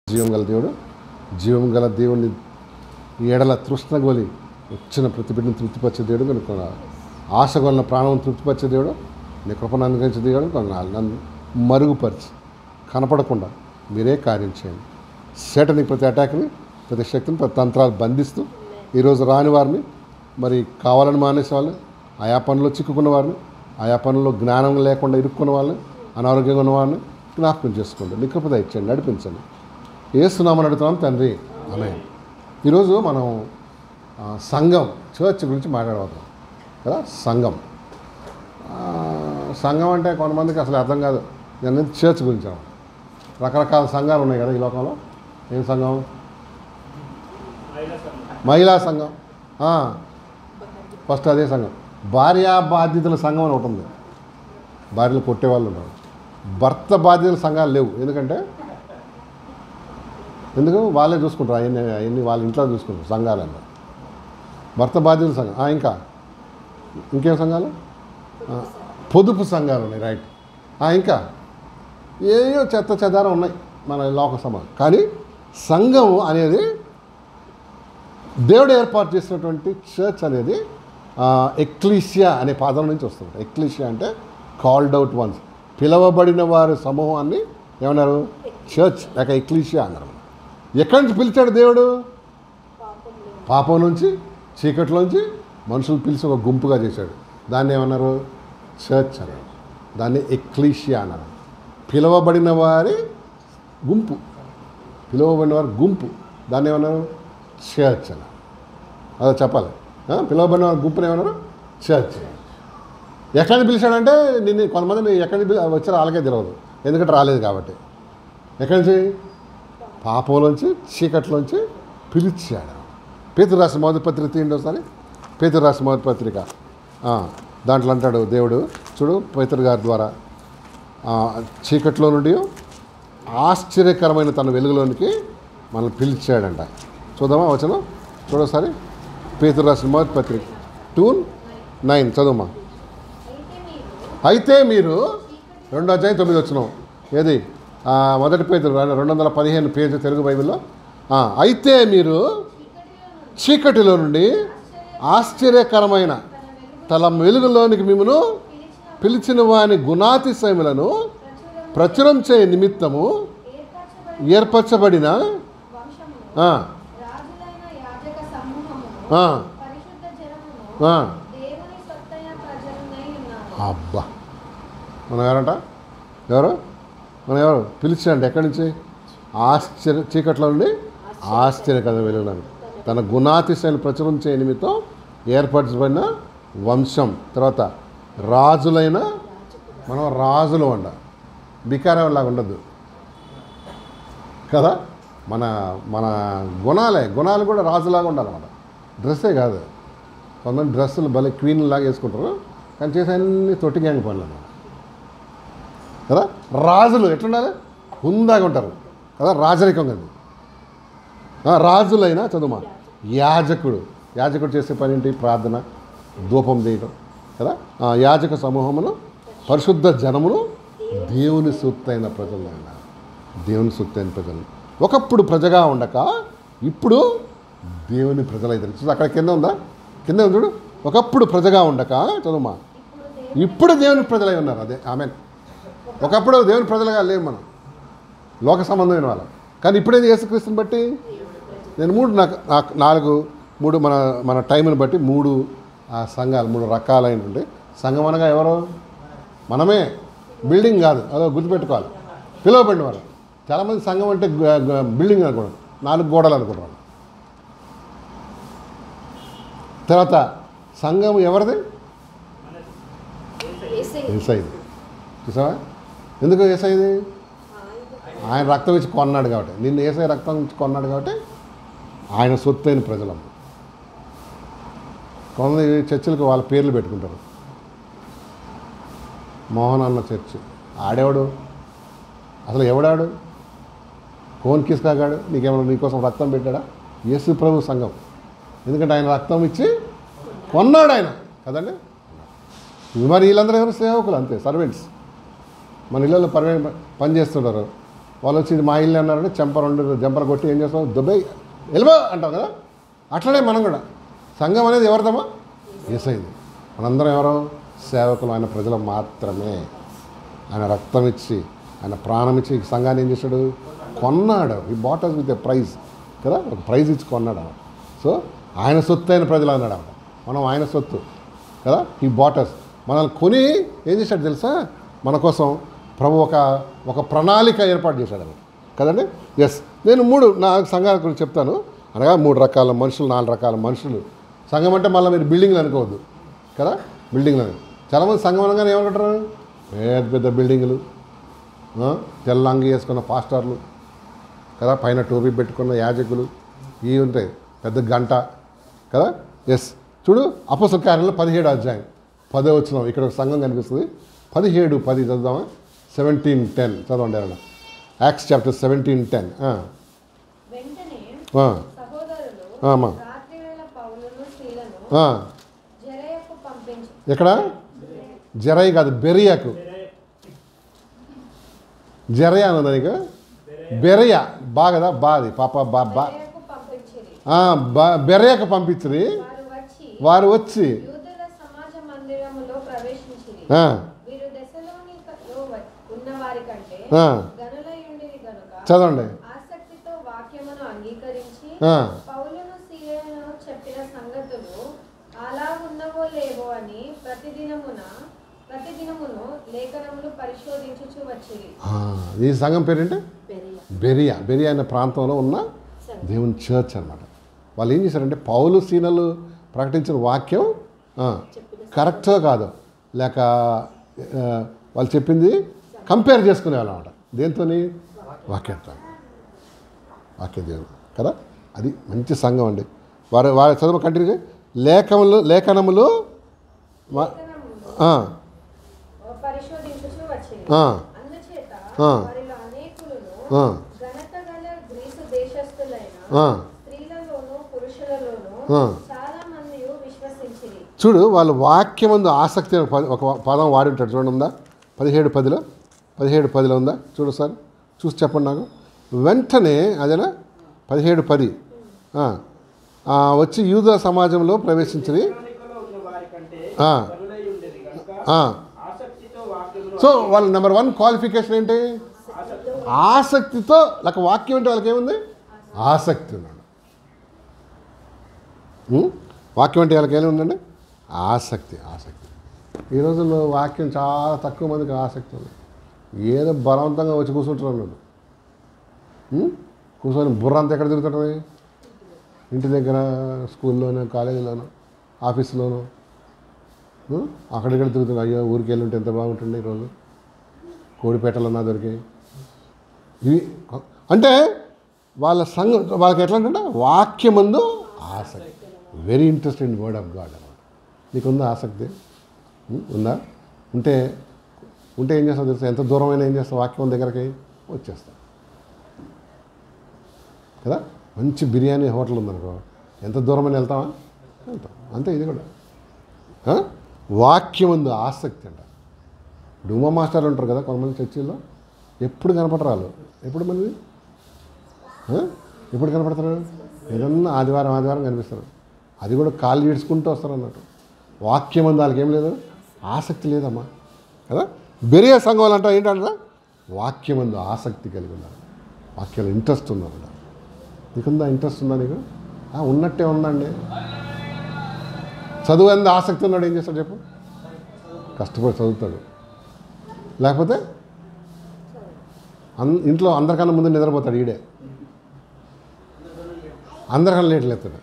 జీవం గల దేవుడు, జీవం గల దేవుని ఎడల తృష్ణగొలి వచ్చిన ప్రతి బిడ్డను తృప్తిపరిచే దేవుడు కనుక ఆశగొన్న ప్రాణం తృప్తిపరిచే దేవుడు, నీ కృపను అనుగ్రహించే దేవుడు కొన్నాళ్ళు నన్ను మరుగుపరిచి కనపడకుండా మీరే కార్యం చేయండి. సేటని ప్రతి అటాక్ని, ప్రతి శక్తిని, ప్రతి తంత్రాలు బంధిస్తూ ఈరోజు రాని వారిని, మరి కావాలని మానేసే వాళ్ళు, ఆయా పనుల్లో చిక్కుకున్న వారిని, ఆయా పనుల్లో జ్ఞానం లేకుండా ఇరుక్కున్న వాళ్ళని, అనారోగ్యంగా ఉన్న వారిని జ్ఞాపకం చేసుకోండి. నీ కృప దయచేయండి, నడిపించండి. యేసునామమున అడుగుతున్నాం తండ్రి, ఆమేన్. ఈరోజు మనం సంఘం, చర్చ్ గురించి మాట్లాడబోతున్నాం కదా. సంఘం అంటే కొంతమందికి అసలు అర్థం కాదు. నేను చర్చ్ గురించి రకరకాల సంఘాలు ఉన్నాయి కదా ఈ లోకంలో. ఏం సంఘం? మహిళా సంఘం. ఫస్ట్ అదే సంఘం. భార్యా బాధ్యతల సంఘం అని ఒకటి ఉంది. భార్యలు కొట్టేవాళ్ళు ఉన్నారు. భర్త బాధ్యతల సంఘాలు లేవు. ఎందుకు వాళ్ళే చూసుకుంటారు. అవన్నీ వాళ్ళ ఇంట్లో చూసుకుంటారు సంఘాలన్నీ. భర్త బాధ్యతల సంఘం. ఇంకేం సంఘాలు? పొదుపు సంఘాలు ఉన్నాయి. రైట్. ఇంకా ఏయో చెత్త చెదారం ఉన్నాయి మన లోక సమాజం. కానీ సంఘం అనేది దేవుడు ఏర్పాటు చేసినటువంటి చర్చ్ అనేది ఎక్లీషియా అనే పదం నుంచి వస్తుంది. ఎక్లీషియా అంటే కాల్డ్ అవుట్ వన్స్, పిలవబడిన వారి సమూహాన్ని ఏమన్నారు? చర్చ్ లేక ఎక్లీషియా అన్నారు. ఎక్కడి నుంచి పిలిచాడు దేవుడు? పాపం నుంచి, చీకట్లోంచి మనుషులు పిలిచి ఒక గుంపుగా చేశాడు. దాన్ని ఏమన్నారు? చర్చ్ అన్నారు. దాన్ని ఎక్లీషియా అన్నారు. పిలవబడిన వారి గుంపు, పిలవబడిన వారి గుంపు, దాన్ని ఏమన్నారు? చర్చ్ అన్నారు. అదే చెప్పాలి. పిలవబడిన వారి గుంపుని ఏమన్నారు? చర్చ్. ఎక్కడిని పిలిచాడంటే నిన్ను కొంతమంది ఎక్కడికి వచ్చారో వాళ్ళకే తెలియదు, ఎందుకంటే రాలేదు కాబట్టి. ఎక్కడి నుంచి? పాపంలోంచి, చీకట్లోంచి పిలిచాడు. పేతురు రాసిన మొదటి పత్రిక తీయండి ఒకసారి. పేతురు రాసిన మొదటి పత్రిక దాంట్లో అంటాడు దేవుడు, చూడు, పేతురు గారి ద్వారా చీకట్లో నుండి ఆశ్చర్యకరమైన తన వెలుగులోనికి మనల్ని పిలిచాడంట. చూద్దామా వచనం? చూడొకసారి. పేతురు రాసిన మొదటి పత్రిక 2:9 చదువుమా. అయితే మీరు 2:9 ఏది? మొదటి పేతురు 215 పేజీ తెలుగు బైబిల్లో. అయితే మీరు చీకటిలో నుండి ఆశ్చర్యకరమైన తన వెలుగులోనికి మిమ్మను పిలిచిన వాని గుణాతిశయములను ప్రచురం చేయ నిమిత్తము ఏర్పరచబడిన అబ్బా, మనం ఎవరంట? ఎవరు పిలిచాడంటే ఎక్కడి నుంచి? చీకట్లో నుండి ఆశ్చర్యకరమైన వెలుగులను తన గుణాతిశయాన్ని ప్రచురం చేయ నిమిత్తం ఏర్పరచబడిన వంశం. తర్వాత రాజులైన, మనం రాజులు అంట, బికారంలాగా ఉండద్దు కదా. మన మన గుణాలు కూడా రాజులాగా ఉండాలన్నమాట. డ్రెస్సే కాదు. కొంతమంది డ్రెస్సులు భలే క్వీన్ లాగా వేసుకుంటారు, కానీ చేసే అన్ని తొట్టి గ్యాంగ్ పనులు అన్నమాట కదా. రాజులు ఎట్లుండాలి? హుందాగా ఉంటారు కదా, రాజరికం కదా. రాజులైన చదువుమా యాజకుడు చేసే పని ఏంటి? ప్రార్థన, ధూపం చేయడం కదా. యాజక సమూహమును, పరిశుద్ధ జనమును, దేవుని సొత్తైన ప్రజలు అన్నారు. దేవుని సొత్తైన ప్రజలు ఒకప్పుడు ప్రజగా ఉండక ఇప్పుడు దేవుని ప్రజలైతారు. చూడు అక్కడ కింద ఉందా? కింద చూడు. ఒకప్పుడు ప్రజగా ఉండక చదువుమా, ఇప్పుడు దేవుని ప్రజలై ఉన్నారు. అదే ఆమెన్. ఒకప్పుడు దేవుని ప్రజలుగా లేవు మనం, లోక సంబంధమైన వాళ్ళం. కానీ ఇప్పుడేది యేసుక్రీస్తుని బట్టి నేను నాకు మన టైంని బట్టి 3 సంఘాలు, 3 రకాలైనటువంటి సంఘం. అనగా ఎవరు? మనమే. బిల్డింగ్ కాదు, అదో గుర్తుపెట్టుకోవాలి. పిలువబడిన వారు. చాలామంది సంఘం అంటే బిల్డింగ్ అనుకోండి, 4 గోడలు అనుకుంటారు. తర్వాత సంఘం ఎవరిది? యేసయ్యది. చూసావా? ఎందుకు యేసయ్యది? ఆయన రక్తం ఇచ్చి కొన్నాడు కాబట్టి, నిన్ను యేసయ్య రక్తం ఇచ్చి కొన్నాడు కాబట్టి ఆయన సొత్తైన ప్రజలమ్మ. కొంతమంది చర్చిలకు వాళ్ళ పేర్లు పెట్టుకుంటారు. మోహన్ అన్న చర్చ్. ఆడేవాడు అసలు? ఎవడాడు? కోన్ కిస్కాగాడు? నీకోసం రక్తం పెట్టాడా? యేసు ప్రభు సంఘం. ఎందుకంటే ఆయన రక్తం ఇచ్చి కొన్నాడు ఆయన కదండి. మరి వీళ్ళందరూ ఎవరు? సేవకులు, అంతే, సర్వెంట్స్. మన ఇళ్ళలో పని చేస్తుంటారు. వాళ్ళు వచ్చి ఇది మా ఇల్లు అన్నారంటే జంపర కొట్టి ఏం చేస్తాం, దుబాయ్ వెళ్ళిపో అంటాం కదా. అట్లనే మనం కూడా సంఘం అనేది ఎవరిదమ్మా? యేసయ్యది. మనందరం ఎవరో సేవకులు, ఆయన ప్రజలు మాత్రమే. ఆయన రక్తం ఇచ్చి, ఆయన ప్రాణం ఇచ్చి ఈ సంఘాన్ని ఏం చేశాడు? కొన్నాడు. ఈ బాటస్ విత్ ఎ ప్రైజ్ కదా, ఒక ప్రైజ్ ఇచ్చి కొన్నాడు. సో ఆయన సొత్తు అయిన ప్రజలు అన్నాడు. మనం ఆయన సొత్తు కదా. ఈ బాటస్ మనల్ని కొని ఏం చేశాడు తెలుసా? మన కోసం ప్రభు ఒక ప్రణాళిక ఏర్పాటు చేశాడు అని కదండి. ఎస్, నేను 3 నా సంఘాల గురించి చెప్తాను. అనగా 3 రకాల మనుషులు, 4 రకాల మనుషులు. సంఘం అంటే మళ్ళీ మీరు బిల్డింగ్లు అనుకోవద్దు కదా. బిల్డింగ్లు చాలామంది సంఘం అనగానే ఏమనుకుంటారు? పెద్ద పెద్ద బిల్డింగులు, తెల్లంగి వేసుకున్న పాస్టర్లు కదా, పైన టోపీ పెట్టుకున్న యాజకులు, ఇవి ఉంటాయి, పెద్ద గంట కదా. ఎస్, చూడు అపోస్తల కార్యాలు 17వ అధ్యాయం 10వ వచనం. ఇక్కడ ఒక సంఘం కనిపిస్తుంది. 17:10 చదువుదామా? 17:10 చదవండి ఎవరన్నా. Acts chapter 17:10. ఎక్కడ? జరయ్య కాదు, బెరియకు. జరయ్య అన్నదా నీకు? బెరయ బాగదా? బాది పాప బా బెరయకు పంపించి వారు వచ్చి చదవండి. ఈ సంఘం పేరేంటి? బెరియా అనే ప్రాంతంలో ఉన్న దేవుని చర్చ్ అనమాట. వాళ్ళు ఏం చేశారంటే పౌలు సీనలు ప్రకటించిన వాక్యం కరెక్టో కాదో లేక వాళ్ళు చెప్పింది కంపేర్ చేసుకునేవాళ్ళు అనమాట. దేంతో? వాక్యంతో. వాక్య దేవుడు కదా. అది మంచి సంఘం అండి. వారి చదువు కంటిన్యూ. లేఖనములు చూడు, వాళ్ళు వాక్యమందు ఆసక్తి ఒక పదం వాడి ఉంటాడు. చూడండి, ఉందా? 17:10 ఉందా? చూడు సార్, చూసి చెప్పండి నాకు. వెంటనే అదేనా 17:10 వచ్చి యూద సమాజంలో ప్రవేశించింది. సో వాళ్ళ నెంబర్ 1 క్వాలిఫికేషన్ ఏంటి? ఆసక్తితో. లేక వాక్యం అంటే వాళ్ళకి ఏముంది? ఆసక్తి ఉన్నాడు. వాక్యం అంటే వాళ్ళకి ఏముందండి? ఆసక్తి. ఈ రోజుల్లో వాక్యం చాలా తక్కువ మందికి ఆసక్తి ఉంది. ఏదో బలవంతంగా వచ్చి కూర్చుంటున్నాడు వాళ్ళు. కూర్చొని బుర్ర అంతా ఎక్కడ తిరుగుతుంటుంది? ఇంటి దగ్గర, స్కూల్లోనూ, కాలేజీలోనూ, ఆఫీస్లోనూ, అక్కడిక్కడ తిరుగుతుంది. అయ్యో ఊరికి వెళ్ళి ఉంటే ఎంత బాగుంటుంది ఈరోజు, కోడిపేటలన్నా దొరికాయి. ఇవి అంటే వాళ్ళ సంఘం వాళ్ళకి ఎట్లా అంటే వాక్యమందు ఆసక్తి. Very interest in word of God అన్నమాట. నీకుందా ఆసక్తి? ఉందా? ఉంటే ఏం చేస్తావు తెలుసా? ఎంత దూరమైనా ఏం చేస్తావు? వాక్యం దగ్గరకి వచ్చేస్తావు కదా. మంచి బిర్యానీ హోటల్ ఉందనుకో, ఎంత దూరమైనా వెళ్తాం. అంతే ఇది కూడా. వాక్యమందు ఆసక్తి అంట. డూమా మాస్టర్లు ఉంటారు కదా కొంతమంది చర్చిల్లో, ఎప్పుడు కనపడరు వాళ్ళు. ఎప్పుడు మనది ఎప్పుడు కనపడతారు? ఏదన్నా ఆదివారం కనిపిస్తారు. అది కూడా కాళ్ళు ఈడ్చుకుంటూ వస్తారు అన్నట్టు. వాక్యమందు వాళ్ళకి ఏం లేదు, ఆసక్తి లేదమ్మా కదా. బెరియా సంఘం అంటే ఏంటంటే వాక్యమందు ఆసక్తి కలిగి ఉన్నారు, వాక్యాలు ఇంట్రెస్ట్ ఉన్నారు. నీకుందా? ఇంట్రెస్ట్ ఉందా నీకు? ఉన్నట్టే ఉందండి. చదువు ఎంత ఆసక్తి ఉన్నాడు ఏం చేస్తాడు చెప్పు? కష్టపడి చదువుతాడు. లేకపోతే ఇంట్లో అందరికన్నా ముందు నిద్రపోతాడు. ఈడే అందరికన్నా లేట్ లేస్తాడు.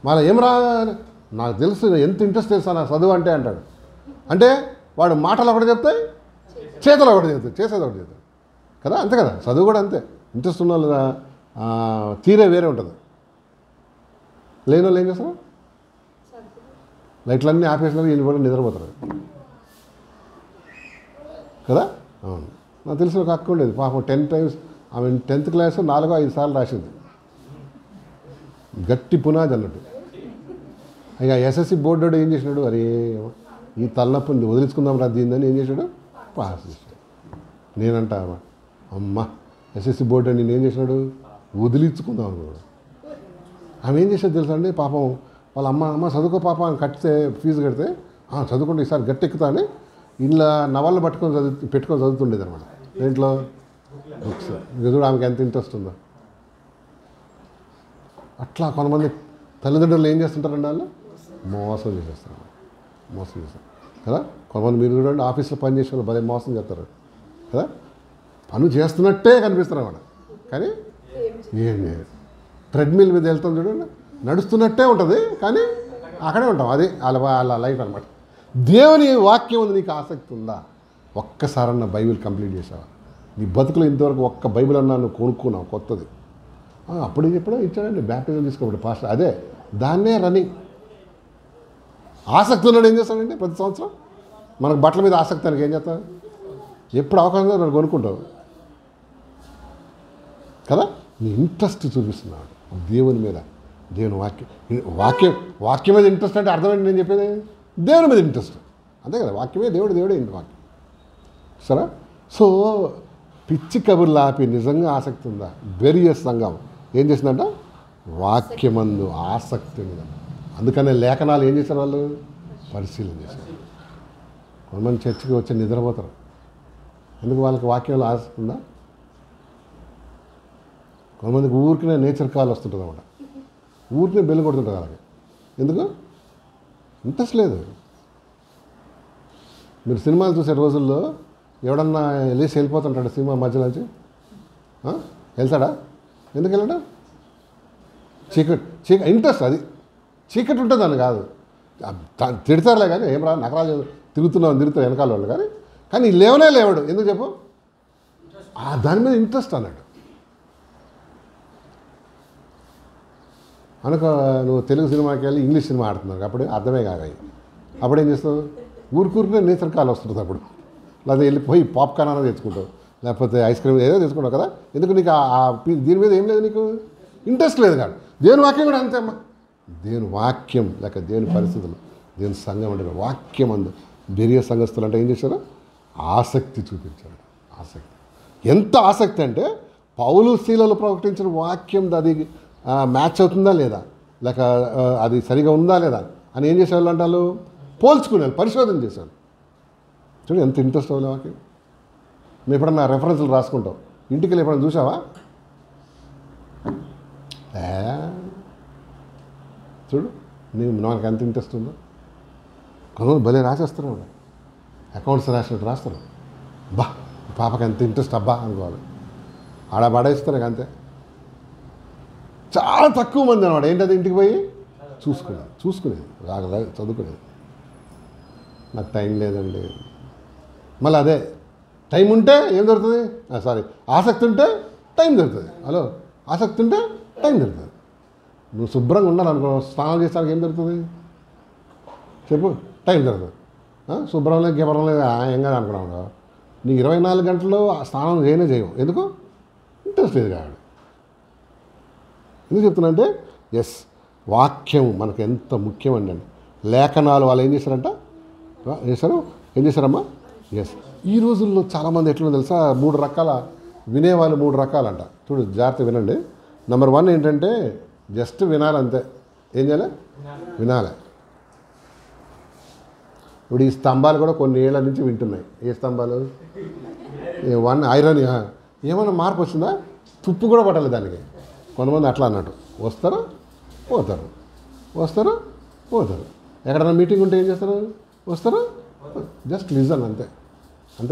మళ్ళీ ఏం రా, నాకు తెలుసు ఎంత ఇంట్రెస్ట్ తెలుసా నాకు చదువు అంటే అంటాడు. అంటే వాడు మాటలు ఒకటి చెప్తాయి, చేతులు ఒకటి చెప్తాయి, చేసేది ఒకటి చెప్తాడు కదా. అంతే కదా, చదువు కూడా అంతే. ఇంట్రెస్ట్ ఉన్న వాళ్ళు తీరే వేరే ఉంటుంది. లేని వాళ్ళు ఏం చేస్తారు? లైట్లన్నీ ఆపేసినారు, వీళ్ళు కూడా నిద్రపోతారు కదా. అవును, నాకు తెలిసిన ఒక అక్క ఉండేది పాపం 10 times. ఆమె 10th క్లాస్ 4-5 సార్లు రాసింది. గట్టి పునాది అన్నట్టు. ఇక ఎస్ఎస్సి బోర్డు ఏం చేసినాడు? అరే ఈ తలనొప్పిని వదిలించుకుందాం రా దీన్ని ఏం చేశాడు? పాస్ చేశాడు. నేనంటా అమ్మ ఎస్ఎస్సి బోర్డు అని నేను ఏం చేసినాడు, వదిలించుకుందాం అనుకున్నాడు. ఆమె ఏం చేసేది తెలుసా అండి, పాపం వాళ్ళ అమ్మ చదువుకో పాప అని కడితే, ఫీజు కడితే చదువుకుంటే ఈసారి గట్టి ఎక్కుతా అని ఇంట్లో నవళ్ళు పెట్టుకొని చదువుతుండేది అనమాట. దేంట్లో బుక్స్. ఇక చూడు ఆమెకి ఎంత ఇంట్రెస్ట్ ఉందో. అట్లా కొంతమంది తల్లిదండ్రులు ఏం చేస్తుంటారండి, వాళ్ళు మోసం చేస్తారు కదా. కొంతమంది మీరు చూడండి, ఆఫీస్లో పని చేసే వాళ్ళు భలే మోసం చేస్తారు కదా. పని చేస్తున్నట్టే కనిపిస్తారు అన్నమాట, కానీ ఏం లేదు. ట్రెడ్మిల్ మీద వెళ్తాం చూడండి, నడుస్తున్నట్టే ఉంటుంది కానీ అక్కడే ఉంటాం. అది వాళ్ళ లైఫ్ అనమాట. దేవుని వాక్యం ఉంది, నీకు ఆసక్తి ఉందా? ఒక్కసారన్నా బైబిల్ కంప్లీట్ చేసావా? నీ బతుకులో ఇంతవరకు ఒక్క బైబిల్ అన్నా నువ్వు కొనుక్కున్నావు కొత్తది? అప్పుడు ఎప్పుడో ఇచ్చాడండి బ్యాప్టిజం తీసుకోబడి పాస్టర్. అదే దాన్నే రన్నింగ్. ఆసక్తి ఉన్నాడు ఏం చేస్తాడండి ప్రతి సంవత్సరం? మనకు బట్టల మీద ఆసక్తి అని ఏం చేస్తావు? ఎప్పుడు అవకాశం నన్ను కొనుక్కుంటావు కదా. నీ ఇంట్రెస్ట్ చూపిస్తున్నాడు దేవుని మీద, దేవుని వాక్యం మీద ఇంట్రెస్ట్ అంటే అర్థమైంది నేను చెప్పేది. దేవుని మీద ఇంట్రెస్ట్ అంతే కదా. వాక్యమే దేవుడే వాక్యం సరే. సో పిచ్చి కబుర్లు ఆపి నిజంగా ఆసక్తి ఉందా? బెరియస్ సంఘం ఏం చేసిందంట, వాక్యమందు ఆసక్తి ఉంది. అందుకనే లేఖనాలు ఏం చేశారు, వాళ్ళు పరిశీలన చేశారు. కొంతమంది చర్చికి వచ్చి నిద్రపోతారు. ఎందుకు? వాళ్ళకి వాక్యంలో ఆసక్తి ఉందా? కొంతమందికి ఊరికినే నేచర్ కాల్ వస్తుంటుంది అన్నమాట, ఊరికినే బెల్లు కొడుతుంటుంది వాళ్ళకి. ఎందుకు? ఇంట్రెస్ట్ లేదు. మీరు సినిమాలు చూసే రోజుల్లో ఎవడన్నా లేచి వెళ్ళిపోతుంటాడు సినిమా మధ్యలో నుంచి, వెళ్తాడా? ఎందుకు వెళ్ళాడా? చీకటి ఇంట్రెస్ట్. అది చీకటి ఉంటుంది అని కాదు, తిడతారులే కానీ ఏం రా నగరాలు తిరుగుతున్నాం వెనకాల వాళ్ళు, కానీ లేవడు. ఎందుకు చెప్పు? దాని మీద ఇంట్రెస్ట్ అన్నాడు. అనుకో నువ్వు తెలుగు సినిమాకి వెళ్ళి ఇంగ్లీష్ సినిమా ఆడుతున్నావు, అప్పుడు అర్థమే కాగాయి. అప్పుడు ఏం చేస్తావు? ఊరికూరినే నేచర్ కాల్ వస్తుంది అప్పుడు. లేదా వెళ్ళిపోయి పాప్కార్న్ అనేది తెచ్చుకుంటావు, లేకపోతే ఐస్ క్రీమ్ ఏదో తెచ్చుకుంటావు కదా. ఎందుకు? నీకు దీని మీద ఏం లేదు, నీకు ఇంట్రెస్ట్ లేదు కాదు. దేవుని వాక్యం కూడా అంతే అమ్మా. దేవుని వాక్యం లేక దేవుని పరిస్థితులు, దేవుని సంఘం అంటే వాక్యం అందు బెరియ సంఘస్థులు అంటే ఏం చేశారు? ఆసక్తి చూపించారు. ఆసక్తి ఎంత ఆసక్తి అంటే పౌలు శీలలు ప్రకటించిన వాక్యం అది మ్యాచ్ అవుతుందా లేదా, లేక అది సరిగా ఉందా లేదా అని ఏం చేసేవాళ్ళు అంటారు? పోల్చుకునేవాళ్ళు, పరిశోధన చేశారు. చూడు ఎంత ఇంట్రెస్ట్ అవ్వాలి వాక్యం. నువ్వు ఎప్పుడన్నా రెఫరెన్స్లు రాసుకుంటావు, ఇంటికి వెళ్ళి ఎప్పుడన్నా చూసావా? చూడు నాకు ఎంత ఇంట్రెస్ట్ ఉందో. కొంతమంది భలే రాసేస్తారు, అకౌంట్స్ రాసినట్టు రాస్తారు. బా పాపకి ఎంత ఇంట్రెస్ట్ అబ్బా అనుకోవాలి. ఆడ పడేస్తారు అంతే. చాలా తక్కువ మంది అనమాట ఏంటది ఇంటికి పోయి చూసుకునేది రాగలా చదువుకునేది. నాకు టైం లేదండి. మళ్ళీ అదే టైం ఉంటే ఏం దొరుకుతుంది? ఆసక్తి ఉంటే టైం దొరుకుతుంది. హలో, ఆసక్తి ఉంటే టైం దొరుకుతుంది. నువ్వు శుభ్రంగా ఉండాలనుకో, స్నానం చేస్తానికి ఏం దొరుకుతుంది చెప్పు? టైం దొరుకుతుంది. శుభ్రం లేదు గిభరం లేదు ఏం కాదు అనుకున్నావు. నీకు 24 గంటల్లో స్నానం చేయవు. ఎందుకు? ఇంట్రెస్ట్ లేదు కాబట్టి. ఎందుకు చెప్తున్నా ఎస్, వాక్యం మనకు ఎంత ముఖ్యమండి. లేఖనాలు వాళ్ళు ఏం చేశారమ్మా? ఎస్. ఈ రోజుల్లో చాలామంది ఎట్లా తెలుసా, 3 రకాల వినేవాళ్ళు 3 రకాలంట. చూడు జాగ్రత్త వినండి. నెంబర్ 1 ఏంటంటే జస్ట్ వినాలంతే. ఏం చేయాలి? వినాలి. ఇప్పుడు ఈ స్తంభాలు కూడా కొన్ని ఏళ్ళ నుంచి వింటున్నాయి. ఏ స్తంభాలు? 1 ఐరన్. ఏమైనా మార్పు వచ్చిందా? తుప్పు కూడా పట్టలేదు దానికి. కొంతమంది అట్లా అన్నట్టు వస్తారు పోతారు. ఎక్కడైనా మీటింగ్ ఉంటే ఏం చేస్తారు? వస్తారు, జస్ట్ లిజన్ అంతే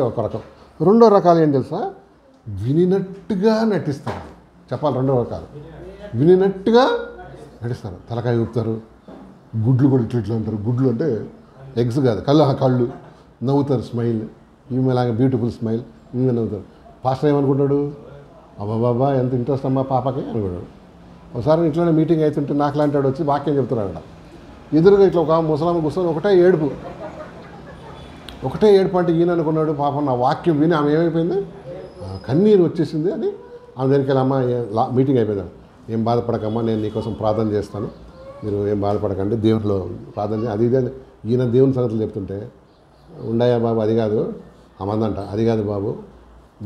ఒక రకం. 2వ రకాలు ఏం తెలుసా? వినినట్టుగా నటిస్తారు. చెప్పాలి 2వ రకాలు. వినినట్టుగా నటిస్తారు, తలకాయ ఊపుతారు, గుడ్లు కూడా ఇట్లా అంటారు. గుడ్లు అంటే ఎగ్స్ కాదు, కళ్ళు నవ్వుతారు, స్మైల్, ఈమెలాగా బ్యూటిఫుల్ స్మైల్, ఈమె నవ్వుతారు. పాస్టర్ ఏమనుకుంటాడు? అబ్బాబాబా ఎంత ఇంట్రెస్ట్ అమ్మా పాపకి అనుకున్నాడు. ఒకసారి ఇట్లానే మీటింగ్ అవుతుంటే నాకు లాంటి వచ్చి వాక్యం చెప్తున్నాడు. ఎదురుగా ఇట్లా ఒక ముసలామ కూర్చొని ఒకటే ఏడుపు అంటే ఈయన అనుకున్నాడు, పాపం నా వాక్యం విని ఆమె ఏమైపోయింది, కన్నీరు వచ్చేసింది అని ఆమె దగ్గరికి వెళ్ళి, అమ్మ మీటింగ్ అయిపోయింది, ఏం బాధపడకమ్మా, నేను నీకోసం ప్రార్థన చేస్తాను, మీరు ఏం బాధపడకండి, దేవుడిలో ప్రార్థన అది ఇదే. ఈయన దేవుని సంగతులు చెప్తుంటే, ఉండయా బాబు అది కాదు అమ్మందంట, అది కాదు బాబు,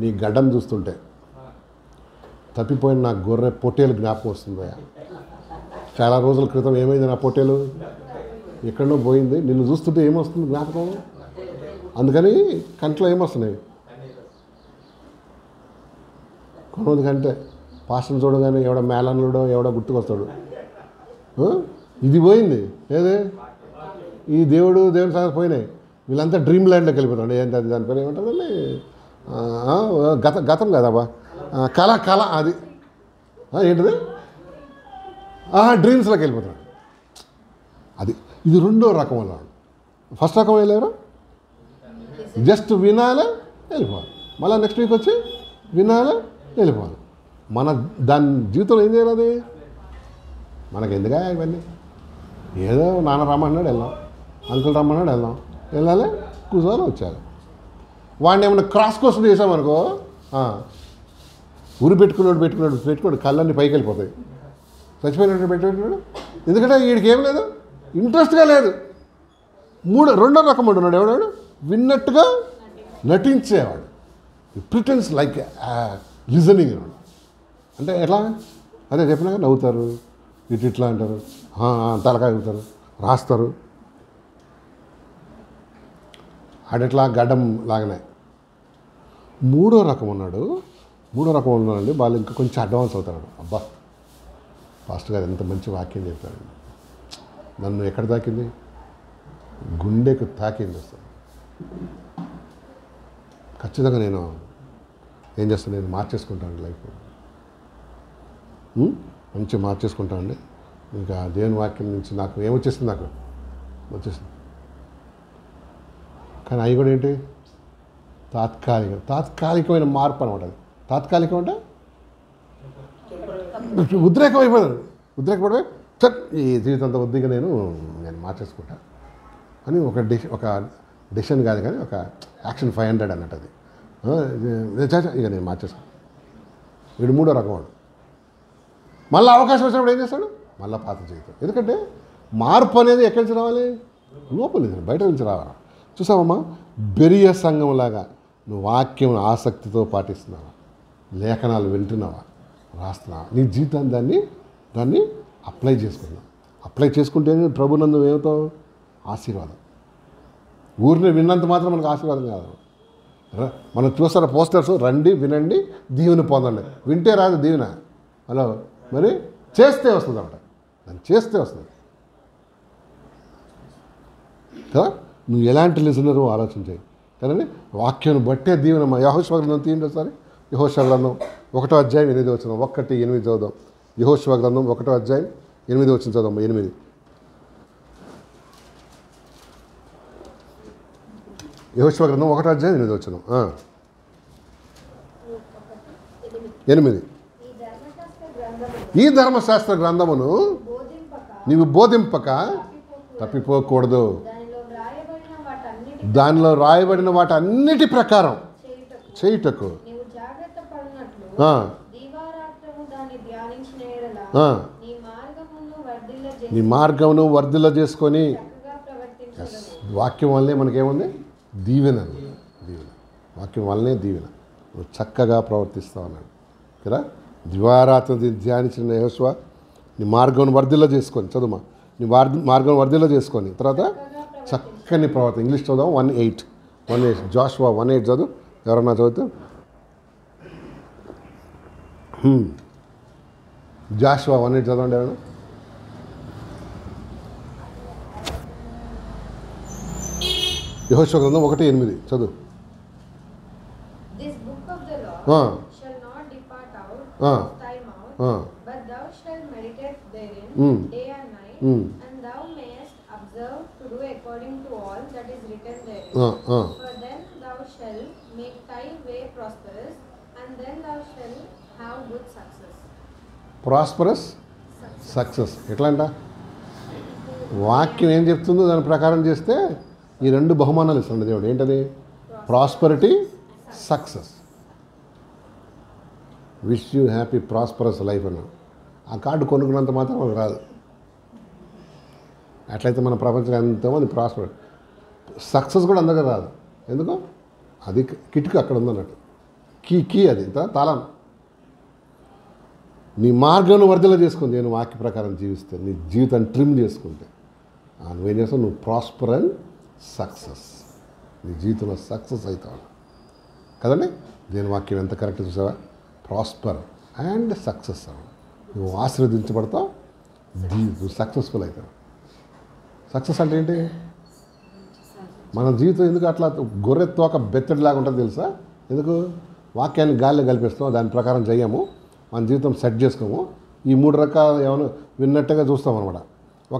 నీ గడ్డం చూస్తుంటే తప్పిపోయిన నా గొర్రె పొట్టేలు జ్ఞాపకం వస్తుంది. చాలా రోజుల క్రితం ఏమైంది నా పొట్టేలు? ఎక్కడో పోయింది. నిన్ను చూస్తుంటే ఏమొస్తుంది జ్ఞాపకం? అందుకని కంట్లో ఏమొస్తున్నాయి? కొంతమంది కంటే పాస్టర్ని చూడగానే ఎవడ మేళనుడో ఎవడో గుర్తుకొస్తాడు. ఇది పోయింది ఏదే ఈ దేవుని సార్ పోయినాయి. వీళ్ళంతా డ్రీమ్ ల్యాండ్లోకి వెళ్ళిపోతాడు. ఏంటి అది దాని పేరు ఏమంటారండి? గతం కదబ్బా, కళ అది ఏంటిది? డ్రీమ్స్లోకి వెళ్ళిపోతాడు. అది ఇది రెండో రకం అన్నాడు. ఫస్ట్ రకం వెళ్ళారు జస్ట్ వినాలే వెళ్ళిపోవాలి, మళ్ళీ నెక్స్ట్ వీక్ వచ్చి వినాలే వెళ్ళిపోవాలి. మన దాని జీవితంలో ఏం చేయాలి? అది మనకి ఎందుగా ఇవన్నీ? ఏదో నాన్న రమ్మన్నాడు వెళ్దాం, అంకుల్ రమ్మన్నాడు వెళ్దాం, వెళ్ళాలి కూర్చోవాలి వచ్చారు. వాడిని ఏమన్నా క్రాస్ కోర్స్ చేసామనుకో ఊరి పెట్టుకున్నాడు కళ్ళన్నీ పైకి వెళ్ళిపోతాయి. చచ్చిపోయినట్టు పెట్టుకున్నాడు. ఎందుకంటే వీడికి ఏం లేదు, ఇంట్రెస్ట్గా లేదు. రెండో రకం ఉన్నాడు. ఎవడాడు? విన్నట్టుగా నటించేవాడు. ప్రిటెన్స్ లైక్ లిజనింగ్ అన్నాడు. అంటే ఎట్లా? అదే చెప్పినాక నవ్వుతారు, ఇట్లా అంటారు, తలకాయ ఊగుతారు, రాస్తారు. ఆడెట్లా గడ్డం లాగానే. మూడో రకం ఉన్నాడండి. వాళ్ళు ఇంకా కొంచెం అడ్వాన్స్ అవుతాడు. అబ్బా పాస్టర్ గారు ఎంత మంచి వాక్యం చెప్పారండి, నన్ను ఎక్కడ తాకింది? గుండెకు తాకింది. అసలు ఖచ్చితంగా నేను ఏం చేస్తాను, నేను మార్చేసుకుంటాను లైఫ్, మంచిగా మార్చేసుకుంటానండి. ఇంకా దేవుని వాక్యం నుంచి నాకు ఏమొచ్చేసింది? నాకు వచ్చేసింది. కానీ అవి కూడా ఏంటి? తాత్కాలికమైన మార్పు అనమాట. అది తాత్కాలికం అంటే ఉద్రేకం అయిపోయాడు. ఉద్రేకపడిపోయి ఈ జీవితంతో ఉద్దిగా నేను మార్చేసుకుంటా అని ఒక డెసిషన్ కాదు కానీ ఒక యాక్షన్ 500 అన్నట్టు. అది ఇక నేను మార్చేసుకుంటాను. వీడు మూడో రకం వాడు. మళ్ళీ అవకాశం వచ్చినప్పుడు ఏం చేస్తాడు? మళ్ళీ పాత జీవితం. ఎందుకంటే మార్పు అనేది ఎక్కడి నుంచి రావాలి? లోపల నుంచి, బయట నుంచి రావాలి. చూసావమ్మా, బెరియ సంఘంలాగా నువ్వు వాక్యం ఆసక్తితో పాటిస్తున్నావా? లేఖనాలు వింటున్నావా? రాస్తున్నావా? నీ జీవితాన్ని దాన్ని అప్లై చేసుకున్నావు. అప్లై చేసుకుంటే ప్రభునందు ఏమవుతావు? ఆశీర్వాదం. ఊరిని విన్నంత మాత్రం మనకు ఆశీర్వాదం కాదు. మనం చూస్తారా పోస్టర్స్, రండి వినండి దీవెన పొందండి. వింటే రాదు దీవెన. హలో, మరి చేస్తే వస్తుంది అన్నమాట. దాన్ని చేస్తే వస్తుంది కదా. నువ్వు ఎలాంటి లిజనరు ఆలోచించాయి కదండి. వాక్యాన్ని బట్టే దీవెన. యెహోషువ గ్రంథం తీయండి ఒకసారి. యెహోషువ గ్రంథం 1వ అధ్యాయం 8వ వచనం. 1:8 చదువుదాం. యెహోషువ గ్రంథం 1వ అధ్యాయం 8వ వచనం చదువుదాం. 8 యెహోషువ గ్రంథం 1వ అధ్యాయం 8వ వచనం. 8 ఈ ధర్మశాస్త్ర గ్రంథమును నీవు బోధింపక తప్పిపోకూడదు. దానిలో రాయబడిన వాటన్నిటి ప్రకారం చేయుటకు నీ మార్గమును వర్ధిల్ల చేసుకొని. వాక్యం వల్లనే మనకేముంది? దీవెన. వాక్యం వల్లనే దీవెన. నువ్వు చక్కగా ప్రవర్తిస్తావు అన్నాడు కదా. దివారాత్రి ధ్యానించిన యెహోషువ నీ మార్గం వర్ధిల్ల చేసుకొని. చదువుమా, నీ మార్గం వర్ధిల్ల చేసుకొని తర్వాత చక్కని ప్రవర్తన. ఇంగ్లీష్ చదువు. 1:8 జాషువా 1:8 చదువు. ఎవరన్నా చదివితే జాషువా 1:8 చదవండి ఎవరన్నా. యెహోషువ గ్రంథం 1:8 చదువు. And thou mayest observe to do according to all that is written therein. For then thou shalt make thy way prosperous, and then thou shalt have good success. Prosperous success. ఎట్లా అంట? వాక్యం ఏం చెప్తుందో దాని ప్రకారం చేస్తే ఈ 2 బహుమానాలు ఇస్తాడు దేవుడు. ఏంటది? Prosperity, success. Wish you happy prosperous life అన్నాడు. ఆ కార్డు కొనుక్కున్నంత మాత్రం మనకు రాదు. అట్లయితే మన ప్రపంచంలో ఎంతోమంది ప్రాస్పర్, సక్సెస్ కూడా అందరికీ రాదు. ఎందుకు? అది కిటికీ అక్కడ ఉందన్నట్టు. కీ అది తాళం. నీ మార్గాన్ని వర్ధల చేసుకుని నేను వాక్య ప్రకారం జీవిస్తే నీ జీవితాన్ని ట్రిమ్ చేసుకుంటే నువ్వేం చేస్తావు, నువ్వు ప్రాస్పర్ అండ్ సక్సెస్, నీ జీవితంలో సక్సెస్ అవుతావు కదండి. దేని వాక్యం ఎంత కరెక్ట్ చూసావా, ప్రాస్పర్ అండ్ సక్సెస్ అవ్వడం. నువ్వు ఆశీర్వదించబడతావు, నువ్వు సక్సెస్ఫుల్ అవుతావు. సక్సెస్ అంటే ఏంటి, మన జీవితం ఎందుకు అట్లా గొర్రె తోక బెత్తడిలాగా ఉంటుంది తెలుసా? ఎందుకు, వాక్యాన్ని గాలిలో కలిపేస్తాం, దాని ప్రకారం చెయ్యము, మన జీవితం సెట్ చేసుకోము. ఈ 3 రకాలు ఏమైనా విన్నట్టుగా చూస్తాం అనమాట.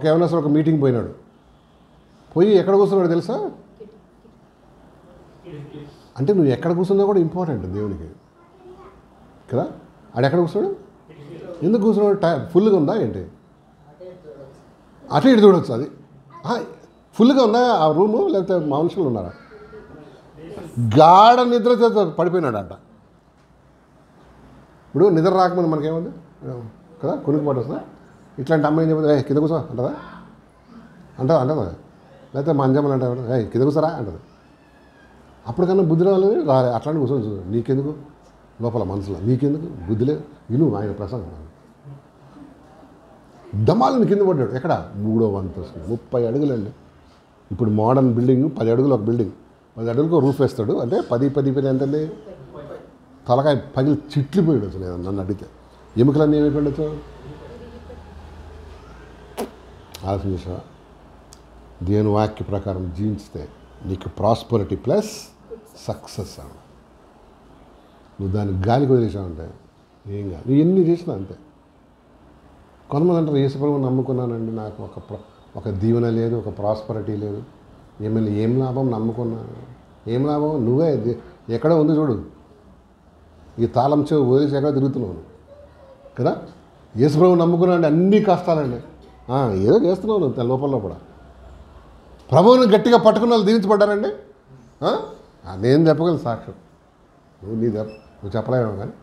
ఏమైనా సరే ఒక మీటింగ్ పోయినాడు, పోయి ఎక్కడ కూర్చున్నాడు తెలుసా? అంటే నువ్వు ఎక్కడ కూర్చున్నా కూడా ఇంపార్టెంట్ దేవునికి కదా. ఆడు ఎక్కడ కూర్చున్నాడు, ఎందుకు కూర్చున్నాడు, ఫుల్గా ఉందా ఏంటి, అటు ఇటు చూడవచ్చు. అది ఫుల్గా ఉందా ఆ రూము, లేకపోతే మనుషులు ఉన్నారా? గాఢ నిద్ర పడిపోయినాడు అంట. ఇప్పుడు నిద్ర రాకముందు మనకేముంది కదా, కొనుక్కుబాటు వస్తుందా? ఇట్లాంటి అమ్మాయి చెప్పి కింద కూర్చో అంటదా, అంటదా? లేకపోతే మా అంజమ్మలు అంటే కింద కూర్చోరా అంటది. అప్పటికన్నా బుద్ధి రాలేదు, అట్లాంటి కూర్చొని నీకెందుకు, లోపల మనసులో నీకెందుకు బుద్ధి లేదు, విను ఆయన ప్రసంగం. దమాలను కింద పడ్డాడు. ఎక్కడ, 3వ అంతస్తు, 30 అడుగులండి. ఇప్పుడు మోడర్న్ బిల్డింగ్ 10 అడుగులు ఒక బిల్డింగ్, 10 అడుగులకు రూఫ్ వేస్తాడు. అంటే 10 ఎంతండి, తలకాయ పగిలి చిట్లిపోయాడు అసలు. నన్ను అడిగితే ఎముకలన్నీ ఏమైపోయిండొచ్చు ఆలోచించా. దేవుని వాక్య ప్రకారం జీవిస్తే నీకు ప్రాస్పరిటీ ప్లస్ సక్సెస్ అన్న. నువ్వు దాన్ని గాలికి వదిలేసావంటే ఏం కాదు, నువ్వు ఎన్ని చేసినా అంతే. కొంతమంది అంటారు యేసుప్రభువుని నమ్ముకున్నానండి, నాకు ఒక దీవెన లేదు, ఒక ప్రాస్పరిటీ లేదు, ఏం లాభం, నమ్ముకున్నాను ఏం లాభం, నువ్వే ఎక్కడ ఉంది చూడు, ఈ తాళం చెవి వదిలేసి ఎక్కడ తిరుగుతున్నావు కదా. యేసుప్రభువుని నమ్ముకున్నానండి, అన్ని కష్టాలండి, ఏదో చేస్తున్నావు నువ్వు లోపల కూడా. ప్రభువుని గట్టిగా పట్టుకున్న వాళ్ళు దీవించబడ్డారండి. నేను చెప్పగలను సాక్ష్యం, నువ్వు చెప్పలేమో కానీ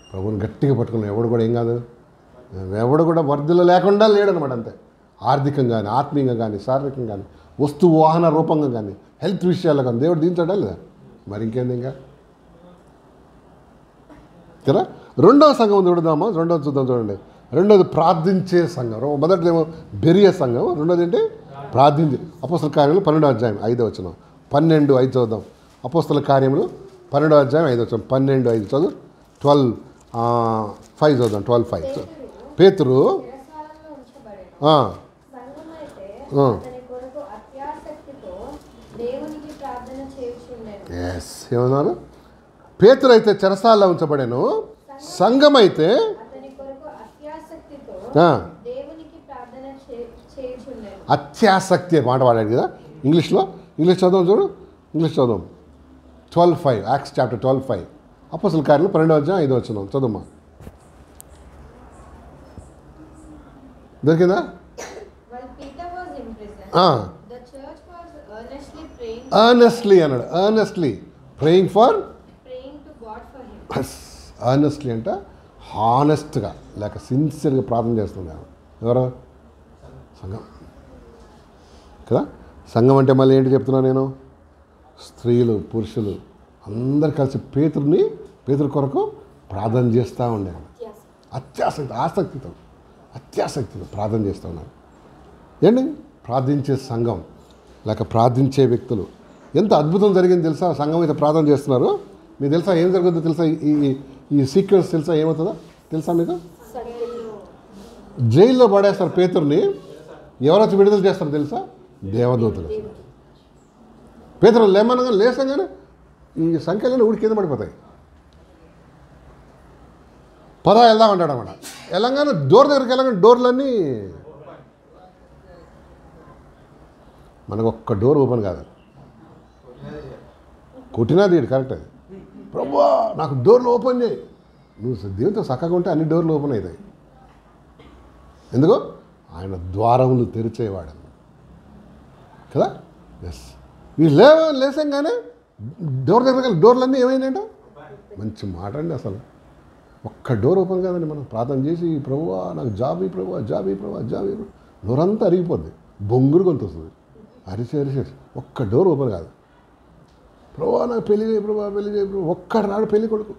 ప్రభువుని గట్టిగా పట్టుకున్నావు. ఎవడు కూడా ఏం కాదు, ఎవడు కూడా వర్ధులు లేకుండా లేడనమాట. అంతే, ఆర్థికంగా కానీ, ఆత్మీయంగా కానీ, శారీరకంగా కానీ, వస్తు వాహన రూపంగా కానీ, హెల్త్ విషయాల్లో కానీ దేవుడు దీంచాడా లేదా? మరి ఇంకేంది ఇంకా కదా. 2వ సంఘం చూడదామా, చూద్దాం చూడండి. 2వది ప్రార్థించే సంఘం. మొదటిదేమో బెరియ సంఘం, 2వది ఏంటి, ప్రార్థించే. అపోస్తల కార్యములు 12వ అధ్యాయం 5వ వచనం, 12:5 చదువుదాం. అపోస్తల కార్యములు 12వ అధ్యాయం 5వ వచనం, 12:5 చదువు. 12:5 చదువుదాం. 12:5 పేతురు ఏమన్నారు, పేతురు అయితే చెరసాలలో ఉంచబడాను, సంఘం అయితే అత్యాసక్తి మాట వాడాడు కదా. ఇంగ్లీష్ చదువు చూడు, ఇంగ్లీష్ చదువు. 12:5 యాక్ట్స్ చాప్టర్ 12:5 అపోస్తల కార్యాలు 12వ అధ్యాయం 5వ వచనం చదువుమా. దొరికిందా? earnestly అన్నాడు. earnestly praying for, earnestly అంటే హానెస్ట్గా లేక సిన్సియర్గా ప్రార్థన చేస్తుంది. ఎవరు? సంఘం కదా. సంఘం అంటే మళ్ళీ ఏంటి చెప్తున్నా నేను, స్త్రీలు పురుషులు అందరు కలిసి పేతురు కొరకు ప్రార్థన చేస్తూ ఉండేవాడు. అత్యాసక్తితో ప్రార్థన చేస్తూ ఉన్నారు. ఏంటి ప్రార్థించే సంఘం లేక ప్రార్థించే వ్యక్తులు. ఎంత అద్భుతం జరిగింది తెలుసా, సంఘం అయితే ప్రార్థన చేస్తున్నారు. మీకు తెలుసా ఏం జరుగుతుందో తెలుసా, ఈ సీక్వెన్స్ తెలుసా, ఏమవుతుందో తెలుసా మీకు? జైల్లో పడేస్తారు పేతుర్ని. ఎవరొచ్చి విడుదల చేస్తారు తెలుసా? దేవదూతలు. పేతురు లేమనగా లేసంగానే ఈ సంఖ్యలన్నీ ఊడి కింద పడిపోతాయి. వెళ్దాం అంటాడు అన్నమాట. వెళ్ళంగానే డోర్ దగ్గరికి వెళ్ళగానే డోర్లన్నీ, మనకు ఒక్క డోర్ ఓపెన్ కాదు, కొట్టినాది కరెక్ట్. అది ప్రభువా నాకు డోర్లు ఓపెన్ చేయి, నువ్వు దేవునితో చక్కగా ఉంటే అన్ని డోర్లు ఓపెన్ అవుతాయి. ఎందుకు? ఆయన ద్వారములు తెరిచేవాడు కదా. ఎస్, వీళ్ళు లేసంగానే డోర్ దగ్గర డోర్లన్నీ ఏమైందంట. మంచి మాట అండి. అసలు ఒక్క డోర్ ఓపెన్ కాదండి. మనం ప్రార్థన చేసి ప్రభువా నాకు జాబ్ ఈ ప్రభువా, జాబ్ ఈ ప్రభువా, జాబ్ ఈ డోరంతా అరిగిపోద్ది, బొంగురు కొంత వస్తుంది. అరిచేసి ఒక్క డోర్ ఓపెన్ కాదు. ప్రభువా నాకు పెళ్లి చేయి ప్రభువా, పెళ్లి చేయి ప్రభు. ఒక్కడు రాడు పెళ్లి కొడుకు.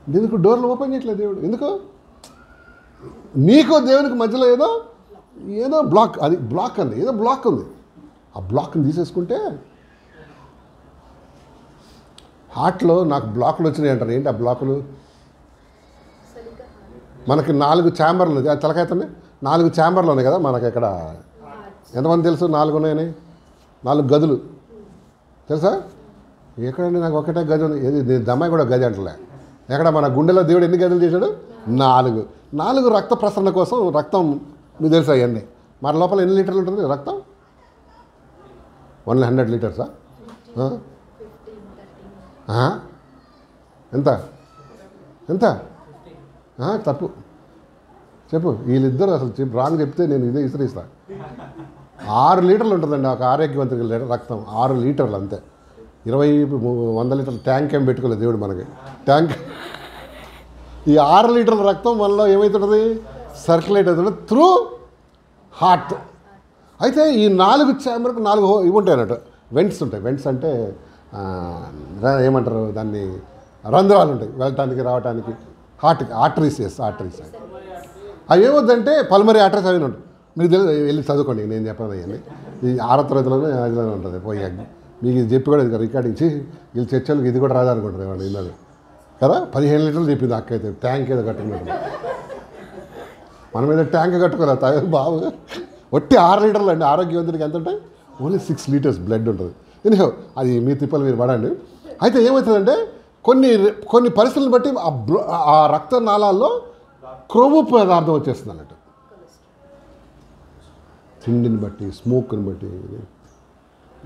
ఎందుకు డోర్లు ఓపెన్ చేయట్లేదు దేవుడు? ఎందుకు? నీకు దేవునికి మధ్యలో ఏదో బ్లాక్, అది బ్లాక్ అండి, ఏదో బ్లాక్ ఉంది. ఆ బ్లాక్ని తీసేసుకుంటే హార్ట్లో నాకు బ్లాకులు వచ్చినాయి అంటారు. ఏంటి ఆ బ్లాకులు? మనకి 4 ఛాంబర్లు, తలకాయతోనే 4 ఛాంబర్లు ఉన్నాయి కదా మనకి. ఇక్కడ ఎంతమంది తెలుసు 4 ఉన్నాయని? 4 గదులు తెలుసా? ఎక్కడండి? నాకు ఒకటే గది ఉంది. ఏది దమ్మాయి కూడా గది అంటలే. ఎక్కడ మన గుండెలో దేవుడు ఎన్ని గదులు చేశాడు? 4 రక్త ప్రసరణ కోసం. రక్తం మీకు తెలుసా అవన్నీ? మన లోపల ఎన్ని లీటర్లు ఉంటుంది రక్తం? ఓన్లీ 100 లీటర్సా? ఎంత ఎంత తప్పు చెప్పు. వీళ్ళిద్దరు అసలు రాంగ్ చెప్తే నేను ఇదే ఇస్తా. 6 లీటర్లు ఉంటుందండి ఒక ఆరోగ్యవంతుల రక్తం. 6 లీటర్లు అంతే. 100 లీటర్ల ట్యాంక్ ఏం పెట్టుకోలేదు దేవుడు మనకి. ట్యాంక్ ఈ 6 లీటర్ల రక్తం మనలో ఏమవుతుంటుంది? సర్క్యులేట్ అవుతుంది త్రూ హార్ట్. అయితే ఈ 4 ఛాంబర్కి 4 ఇవి ఉంటాయి అన్నట్టు, వెంట్స్ ఉంటాయి. వెంట్స్ అంటే ఏమంటారు దాన్ని? రంధ్రాలు ఉంటాయి వెళ్ళటానికి రావటానికి. హార్ట్కి ఆర్టరీస్. ఆర్టరీస్ అవి ఏమవుతుందంటే పల్మరీ ఆర్టరీస్ అవి ఉంటాయి. మీకు తెలియదు, వెళ్ళి చదువుకోండి, నేను చెప్పాను అవన్నీ. ఈ 6వ తరగతిలోనే అదిలోనే ఉంటుంది. పోయి మీకు ఇది చెప్పి కూడా ఇది రికార్డింగ్ ఇచ్చి వీళ్ళు చర్చలకు ఇది కూడా రాదనుకుంటారు ఇవాళ ఇన్నాడు కదా. 15 లీటర్లు చెప్పింది అక్క అయితే. ట్యాంక్ ఏదో కట్టుకున్నట్టు మనం ఏదో ట్యాంక్ కట్టుకోలేదు బాబు. ఒట్టి 6 లీటర్లు అండి. ఆరోగ్యవంతుడికి ఎంత ఉంటాయి? ఓన్లీ 6 లీటర్స్ బ్లడ్ ఉంటుంది. ఎనిహో అది మీ తిప్పలు మీరు పడండి. అయితే ఏమవుతుందంటే కొన్ని పరిస్థితులను బట్టి ఆ రక్త నాళాల్లో క్రొవ్వు పదార్థం వచ్చేస్తుంది అన్నట్టు. తిండిని బట్టి, స్మోక్ని బట్టి,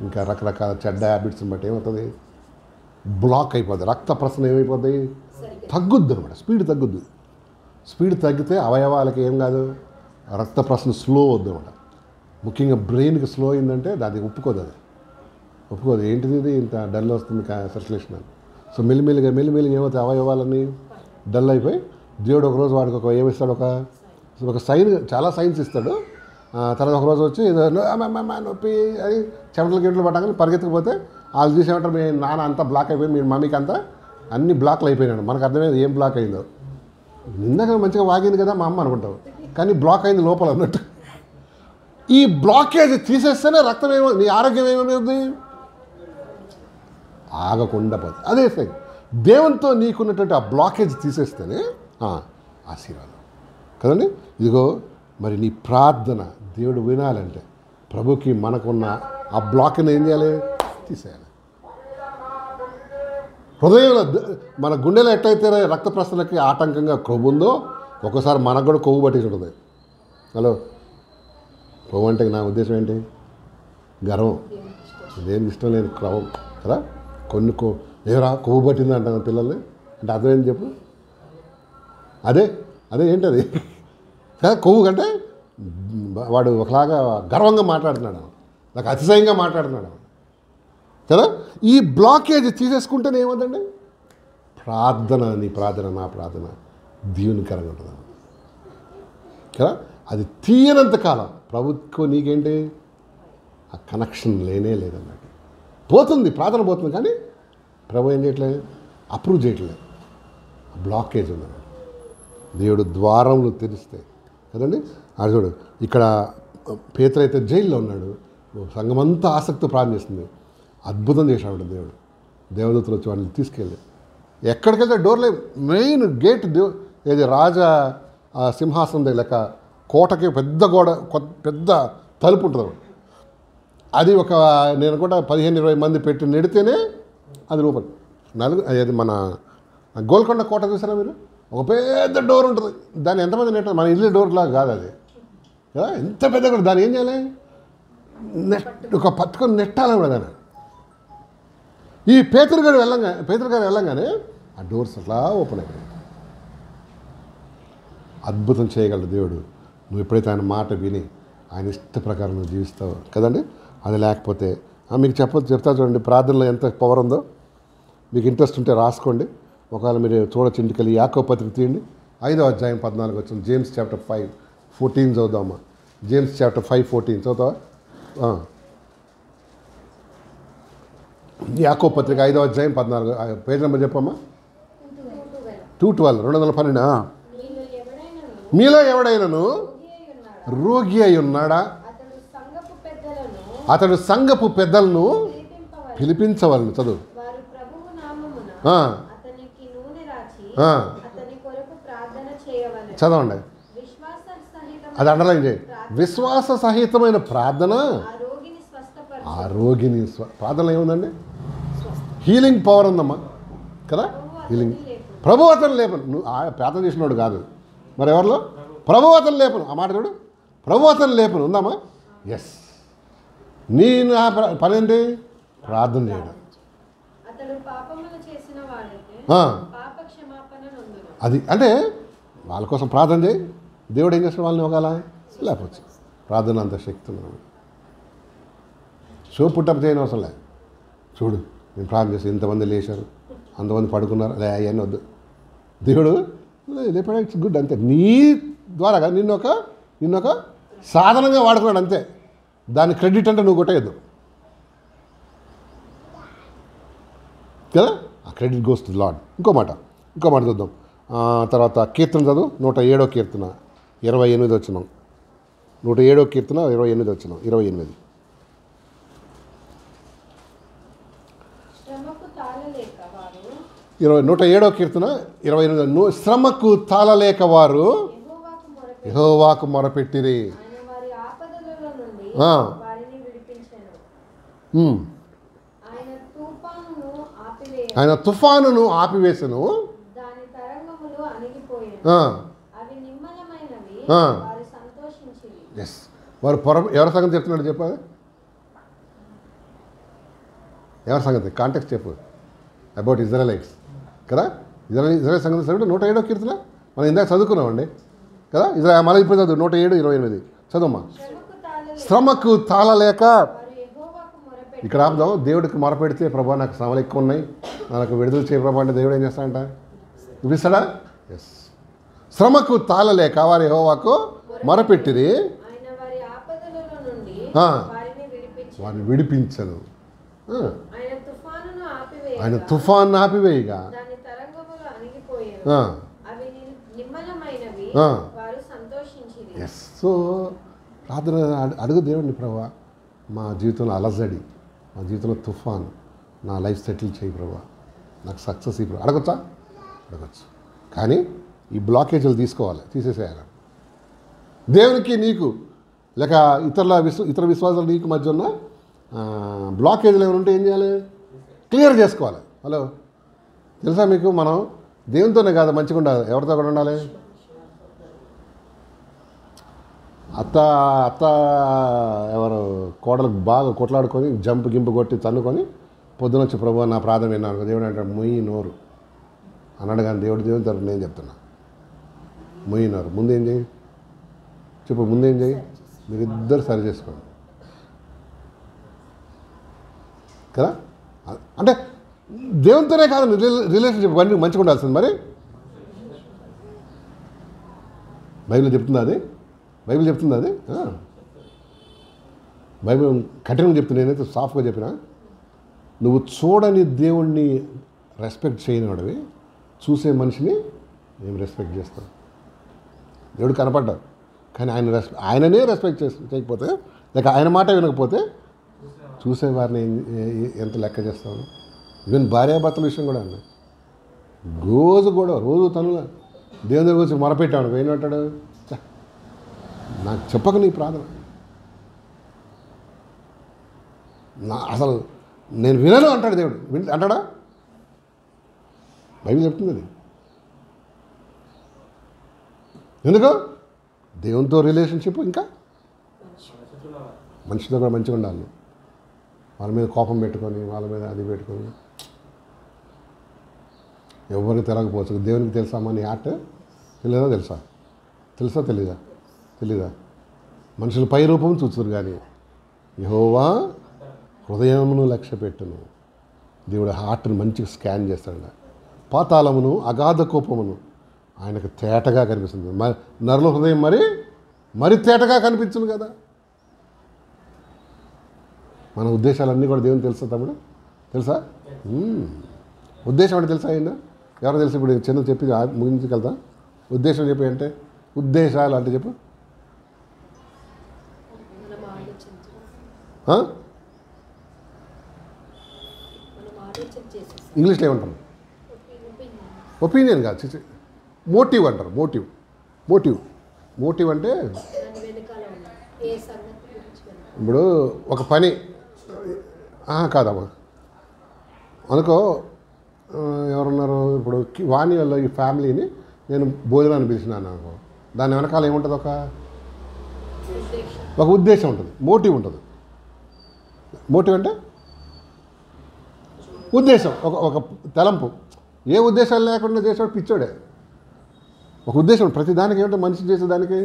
ఇంకా రకరకాల చెడ్డ హ్యాబిట్స్ని బట్టి ఏమవుతుంది? బ్లాక్ అయిపోద్ది. రక్త ప్రసరణ ఏమైపోద్ది? తగ్గుద్ది అనమాట. స్పీడ్ తగ్గుద్ది. స్పీడ్ తగ్గితే అవయవాలకి ఏం కాదు, రక్త ప్రసరణ స్లో అవుద్ది అనమాట. ముఖ్యంగా బ్రెయిన్కి స్లో అయిందంటే అది ఒప్పుకోదు. ఏంటిది ఇది ఇంత డల్ వస్తుంది సర్క్యులేషన్ అని. సో మెల్లిమెల్లిగా ఏమవుతాయి? అవయవాలన్నీ డల్ అయిపోయి దేవుడు ఒకరోజు వాడికి ఏమిస్తాడు? ఒక సైన్, చాలా సైన్స్ ఇస్తాడు. తర్వాత ఒకరోజు వచ్చి నొప్పి అది చెమటలు గిట్లు పట్టగానే పరిగెత్తుకుపోతే వాళ్ళు చూసేమంటారు, మీ నాన్న అంతా బ్లాక్ అయిపోయింది, మీ మమ్మీకి అంతా అన్ని బ్లాక్లు అయిపోయినాడు. మనకు అర్థమైంది ఏం బ్లాక్ అయిందో. నిందాక మంచిగా వాగింది కదా మా అమ్మ అనుకుంటావు, కానీ బ్లాక్ అయింది లోపల అన్నట్టు. ఈ బ్లాకేజ్ తీసేస్తేనే రక్తం నీ ఆరోగ్యం ఏమవుతుంది? ఆగకుండా పోతుంది. అదే సైన్. దేవునితో నీకున్నటువంటి ఆ బ్లాకేజ్ తీసేస్తేనే ఆశీర్వాదం కదండి. ఇదిగో మరి నీ ప్రార్థన దేవుడు వినాలంటే ప్రభుకి మనకున్న ఆ బ్లాక్ని ఏం చేయాలి? తీసేయాలి. హృదయంలో మన గుండెలో ఎట్లయితే రక్త ప్రసరణకి ఆటంకంగా కొవ్వు ఉందో ఒకసారి మనకు కూడా కొవ్వు పట్టి ఉంటుంది. హలో, కొవ్వు అంటే నా ఉద్దేశం ఏంటి? గర్వం. దేనికి ఇష్టం లేని క్రమం కదా. కొన్ని ఏరా కొవ్వు పట్టింది అంటాను పిల్లల్ని అంటే అర్థమైంది చెప్పు. అదే ఏంటది కదా. కొవ్వు కంటే వాడు ఒకలాగా గర్వంగా మాట్లాడుతున్నాడు, నాకు అతిశయంగా మాట్లాడుతున్నాడు కదా. ఈ బ్లాకేజ్ తీసేసుకుంటేనే ఏమవుతుందండి? ప్రార్థన, నీ ప్రార్థన నా ప్రార్థన దీవెనకరంగా ఉంటుంది కదా. అది తీయనంత కాలం ప్రభుత్వం నీకేంటి ఆ కనెక్షన్ లేదన్నట్టు. పోతుంది, ప్రార్థన పోతుంది, కానీ ప్రభు ఏం చేయట్లేదు, అప్రూవ్ చేయట్లేదు. బ్లాకేజ్ ఉందన్నమాట. దేవుడు ద్వారములు తెరిస్తే కదండి. అది చూడు, ఇక్కడ పేతురు అయితే జైల్లో ఉన్నాడు, సంఘమంతా ఆసక్తి ప్రార్థిస్తుంది. అద్భుతం చేశాడు దేవుడు. దేవదూతలు వచ్చి వాళ్ళని తీసుకెళ్ళి ఎక్కడికెళ్తే డోర్లే మెయిన్ గేట్ ఏది రాజా సింహాసనం దగ్గర లెక్క కోటకి పెద్ద గోడ, పెద్ద తలుపు ఉంటుంది. అది నేను కూడా 15-20 మంది పెట్టి నెడితేనే అది లోపల అది మన గోల్కొండ కోట చూసారా మీరు? ఒక పెద్ద డోర్ ఉంటుంది, దాన్ని ఎంతమంది నెట్టారు? మన ఇల్లు డోర్లాగా కాదు అది, ఎంత పెద్ద కూడా. దాన్ని ఏం చేయాలి? పట్టుకొని నెట్టాలి కూడా దాన్ని. ఈ పేతురు గారు వెళ్ళంగానే ఆ డోర్స్ అట్లా ఓపెన్ అయిపోయాయి. అద్భుతం చేయగలడు దేవుడు. నువ్వు ఎప్పుడైతే ఆయన మాట విని ఆయన ఇష్ట ప్రకారం నువ్వు జీవిస్తావు కదండి. అది లేకపోతే మీకు చెప్తా చూడండి, ప్రార్థనలో ఎంత పవర్ ఉందో. మీకు ఇంట్రెస్ట్ ఉంటే రాసుకోండి, ఒకవేళ మీరు చూడొచ్చు. ఇంటికెళ్ళి యాకోబు పత్రిక తీయండి, 5వ అధ్యాయం 14 వచ్చింది. జేమ్స్ చాప్టర్ 5:14 చదువుదామా? జేమ్స్ చాప్టర్ 5:14 చదువుతావా? యాకోబు పత్రిక 5వ అధ్యాయం 14 పేజ్ నెంబర్ చెప్పమ్మా. 212 212. మీలో ఎవడైనను రోగి అయి ఉన్నాడా? రోగి అయి ఉన్నాడా? అతడు సంఘపు పెద్దలను అతడు సంఘపు పెద్దలను పిలిపించవలను. చదువు. వారు ప్రభువు నామమున ఆ, అతనికి నూనె రాచి ఆ, అతని కొరకు ప్రార్థన చేయవలెను. చదవండి. విశ్వాస సహితమైన అది అండర్లైన్ చేయి. విశ్వాస సహితమైన ప్రార్థన ఆ రోగిని స్వస్థపరచు. ఆ రోగిని ప్రార్థనలో ఏముందండి? హీలింగ్ పవర్ ఉందమ్మా కదా. హీలింగ్. ప్రభు అతను లేపను. నువ్వు ప్రార్థన చేసినోడు కాదు, మరి ఎవరిలో? ప్రభు అతను లేపను. ఆ మాట చూడు, ప్రభు అతను లేపను ఉందామా? ఎస్. నీ నా పని ఏంటి? ప్రార్థన చేయడం. అతడు పాపములు చేసిన వాడైతే ఆ, పాప క్షమాపణ నొందును. అది అంటే వాళ్ళ కోసం ప్రార్థన చేయి. దేవుడు ఏం చేస్తాడు? వాళ్ళని ఒకలా లేకపోవచ్చు. ప్రార్థన అంత శక్తి ఉంది. షో పుట్టప్ చేయని అవసరం లే. చూడు, నేను ప్రార్థన చేసి ఇంతమంది లేచారు, అంతమంది పడుకున్నారు, లే అవన్నీ వద్దు. దేవుడు లేపడా, ఇట్స్ గుడ్ అంతే. నీ ద్వారా నిన్నొక సాధనంగా వాడుకున్నాడు అంతే. దాని క్రెడిట్ అంటే నువ్వు కొట్టేయద్దు కదా. ఆ క్రెడిట్ గోస్ టు లార్డ్. ఇంకో మాట చూద్దాం. తర్వాత కీర్తన చదువు. 107వ కీర్తన 28 వచ్చినాం. 107వ కీర్తన 28 వచ్చినాం. 28. శ్రమకు తాళలేక వారు 107వ కీర్తన 28. శ్రమకు తాళలేక వారు యెహోవాకు మొరపెట్టి యెహోవాకు మొరపెట్టిరి. ఆయన వారి ఆపదలలో నుండి ఆ. వారిని విడిపించెను. ఉమ్. ఆయన తుఫానును ఆయన తుఫానును ఆపివేయెను. ఆపివేసెను. దాని తరంగములు అణిగిపోయెను. ఆ, అవి నిమ్మలమైనవి. ఆ. వారు సంతోషించిరి. ఎస్. వారు ఎవరి సంగతి చెప్తున్నాడు చెప్పాలి? ఎవరి సంగతి? కాంటెక్స్ట్ చెప్పు. అబౌట్ ఇజ్రాయలైట్స్ కదా. ఇజ్రాయల్ సంగతి చదువు. 107వ కీర్తన మనం ఇందాక చదువుకున్నామండి కదా. మళ్ళీ ఇప్పుడు చదువు. 107:28 చదువుమ్మా. శ్రమకు శ్రమకు తాళలేక తాళలేక. వారు యెహోవాకు మొరపెట్టి ఇక్కడ ఆపుదాం. దేవుడికి మొరపెడితే, ప్రభా నాకు శ్రమలు ఎక్కువ ఉన్నాయి, నాకు విడుదల చేయ ప్రభా అంటే దేవుడు ఏం చేస్తాడంట? చూపిస్తాడా? ఎస్. శ్రమకు తాళలేక వారు యెహోవాకు మొరపెట్టిరి. ఆయన వారి ఆపదలలో నుండి ఆ. వారిని విడిపించెను. వారిని విడిపించను. ఆ. ఆయన తుఫానును ఆపివేయగా ఆయన తుఫాన్ ఆపివేయగా. దాని తరంగములు అణిగిపోయెను. ఆ. అవి నిమ్మలమైనవి. ఆ. వారు సంతోషించిరి. ఎస్. సో ప్రార్థన అడుగు దేవుడిని, ప్రభా మా జీవితంలో అలజడి, మా జీవితంలో తుఫాన్, నా లైఫ్ సెటిల్ చేయి ప్రభా, నాకు సక్సెస్ ఈ ప్రభా. అడగచ్చు. కానీ ఈ బ్లాకేజీలు తీసేసేయాలి. దేవునికి నీకు లేక ఇతర విశ్వాసాలు నీకు మధ్య ఉన్న బ్లాకేజీలు ఏమైనా ఉంటే ఏం చేయాలి? క్లియర్ చేసుకోవాలి. హలో, తెలుసా మీకు, మనం దేవునితోనే కాదు మంచిగా ఉండాలి. ఎవరితో కూడా ఉండాలి? అత్త ఎవరు కోడలకు బాగా కొట్లాడుకొని గింపు కొట్టి తన్నుకొని పొద్దున వచ్చి ప్రభు నా ప్రార్థన విన్నాను. దేవుడు అంటాడు మొయ్యి నోరు అన్నాడు. కానీ దేవుని తరఫున నేను చెప్తున్నా, మొయ్యి నోరు. ముందేం చేయి చెప్పు, ముందేం చేయి? మీరిద్దరు సరి చేసుకోండి కదా. అంటే దేవునితోనే కాదు రిలేషన్షిప్ అన్నీ మంచిగా ఉండాల్సింది. మరి బైబిల్ చెప్తుందా అది? బైబిల్ చెప్తుంది అది. బైబిల్ కఠినంగా చెప్తున్నా, నేనైతే సాఫ్ట్గా చెప్పినా. నువ్వు చూడని దేవుణ్ణి రెస్పెక్ట్ చేయనివాడివి, చూసే మనిషిని ఏం రెస్పెక్ట్ చేస్తావు? దేవుడు కనపడ్డాడు, కానీ ఆయననే రెస్పెక్ట్ చేయకపోతే, లేక ఆయన మాట వినకపోతే చూసేవారిని ఎంత లెక్క చేస్తావు? ఈవెన్ భార్యాభర్తల విషయం కూడా అన్న రోజు తను దేవుని దగ్గర వచ్చి మొరపెట్టాడు. ఏమంటాడు? నాకు చెప్పక నీ ప్రార్థన, అసలు నేను వినను అంటాడు దేవుడు. అంటాడా? బైబిల్ చెప్తుంది అది. ఎందుకు? దేవునితో రిలేషన్షిప్, ఇంకా మనిషితో కూడా మంచిగా ఉండాలి. వాళ్ళ మీద కోపం పెట్టుకొని, వాళ్ళ మీద అది పెట్టుకొని ఎవరికి తెలియకపోవచ్చు. దేవునికి తెలుసామా నీ ఆర్ట్? తెలియదా? తెలుసా తెలీదా? మనుషులు పై రూపం చూచురు, కానీ యెహోవా హృదయమును లక్ష్య పెట్టును. దేవుడు హార్ట్ను మంచిగా స్కాన్ చేస్తాడు. పాతాళమును అగాధ కోపమును ఆయనకు తేటగా కనిపిస్తుంది. నరుల హృదయం మరి తేటగా కనిపించును కదా. మన ఉద్దేశాలన్నీ కూడా దేవుని తెలుసా తమ్ముడు? తెలుసా? ఉద్దేశం అంటే తెలుసా? అయిందా? ఎవరో తెలుసు? ఇప్పుడు చిన్న చెప్పి ముగించుకెళ్తా. ఉద్దేశం చెప్పి అంటే ఉద్దేశాలు అంటే చెప్పు. మనం ఆలోచించడం, ఆ? మనం ఆలోచన చేసేసి ఇంగ్లీష్లో ఏమంటారు? ఒపీనియన్ కాదు, చిచి మోటివ్ అంటారు. మోటివ్ అంటే దాని వెనకాల ఉన్న ఏ సంగతి గురించి వెనకాల ఇప్పుడు ఒక పని కాదమ్మా అనుకో, ఎవరున్నారు ఇప్పుడు వాణి వల్ల ఈ ఫ్యామిలీని నేను భోజనాన్ని పిలిచినాను అనుకో, దాని వెనకాల ఏముంటుంది? ఒక ఉద్దేశం ఉంటుంది, మోటివ్ ఉంటుంది. మోటివ్ అంటే ఉద్దేశం, ఒక తలంపు. ఏ ఉద్దేశాలు లేకుండా చేసేవాడు పిచ్చోడే. ఒక ఉద్దేశం, ప్రతి దానికి ఏమంటే మనిషి చేసేదానికి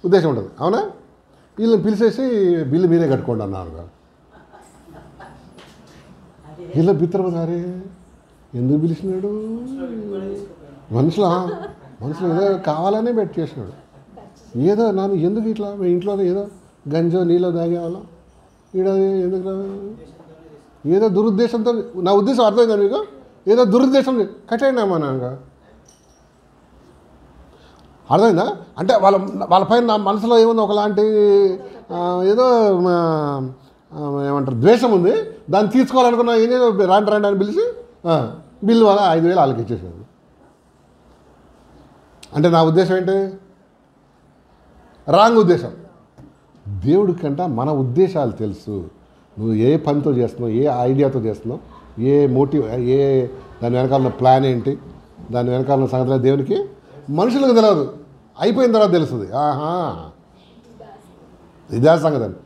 ఉద్దేశం ఉంటుంది. అవునా? వీళ్ళని పిలిచేసి బిల్లు మీరే కట్టుకోండి అన్నారు. వీళ్ళ బిత్రమసారి ఎందుకు పిలిచినాడు? మనుషులు ఏదో కావాలనే పెట్టి చేసినాడు. ఏదో నన్ను ఎందుకు ఇట్లా మీ ఇంట్లో ఏదో గంజో నీళ్ళో తాగేవాళ్ళం ఈడ ఎందుకు ఏదో దురుద్దేశంతో, నా ఉద్దేశం అర్థమైందా మీకు? ఏదో దురుద్దేశం కట్టేయండి నాక అర్థమైందా? అంటే వాళ్ళ పైన నా మనసులో ఏముంది, ఒకలాంటి ఏదో ఏమంటారు ద్వేషం ఉంది. దాన్ని తీర్చుకోవాలనుకున్నా ఏం చేసి రాండి అని పిలిచి బిల్లు వల్ల 5,000 వాళ్ళకి ఇచ్చేసాడు. అంటే నా ఉద్దేశం ఏంటి? రాంగ్ ఉద్దేశం. దేవుడి కంట మన ఉద్దేశాలు తెలుసు. నువ్వు ఏ పనితో చేస్తున్నావు, ఏ ఐడియాతో చేస్తున్నావు, ఏ మోటివ్, ఏ దాని వెనకాల ప్లాన్ ఏంటి, దాని వెనకాల సంగతి దేవునికి మనుషులకు తెలియదు, అయిపోయిన తర్వాత తెలుస్తుంది. ఇదే సంగతి అని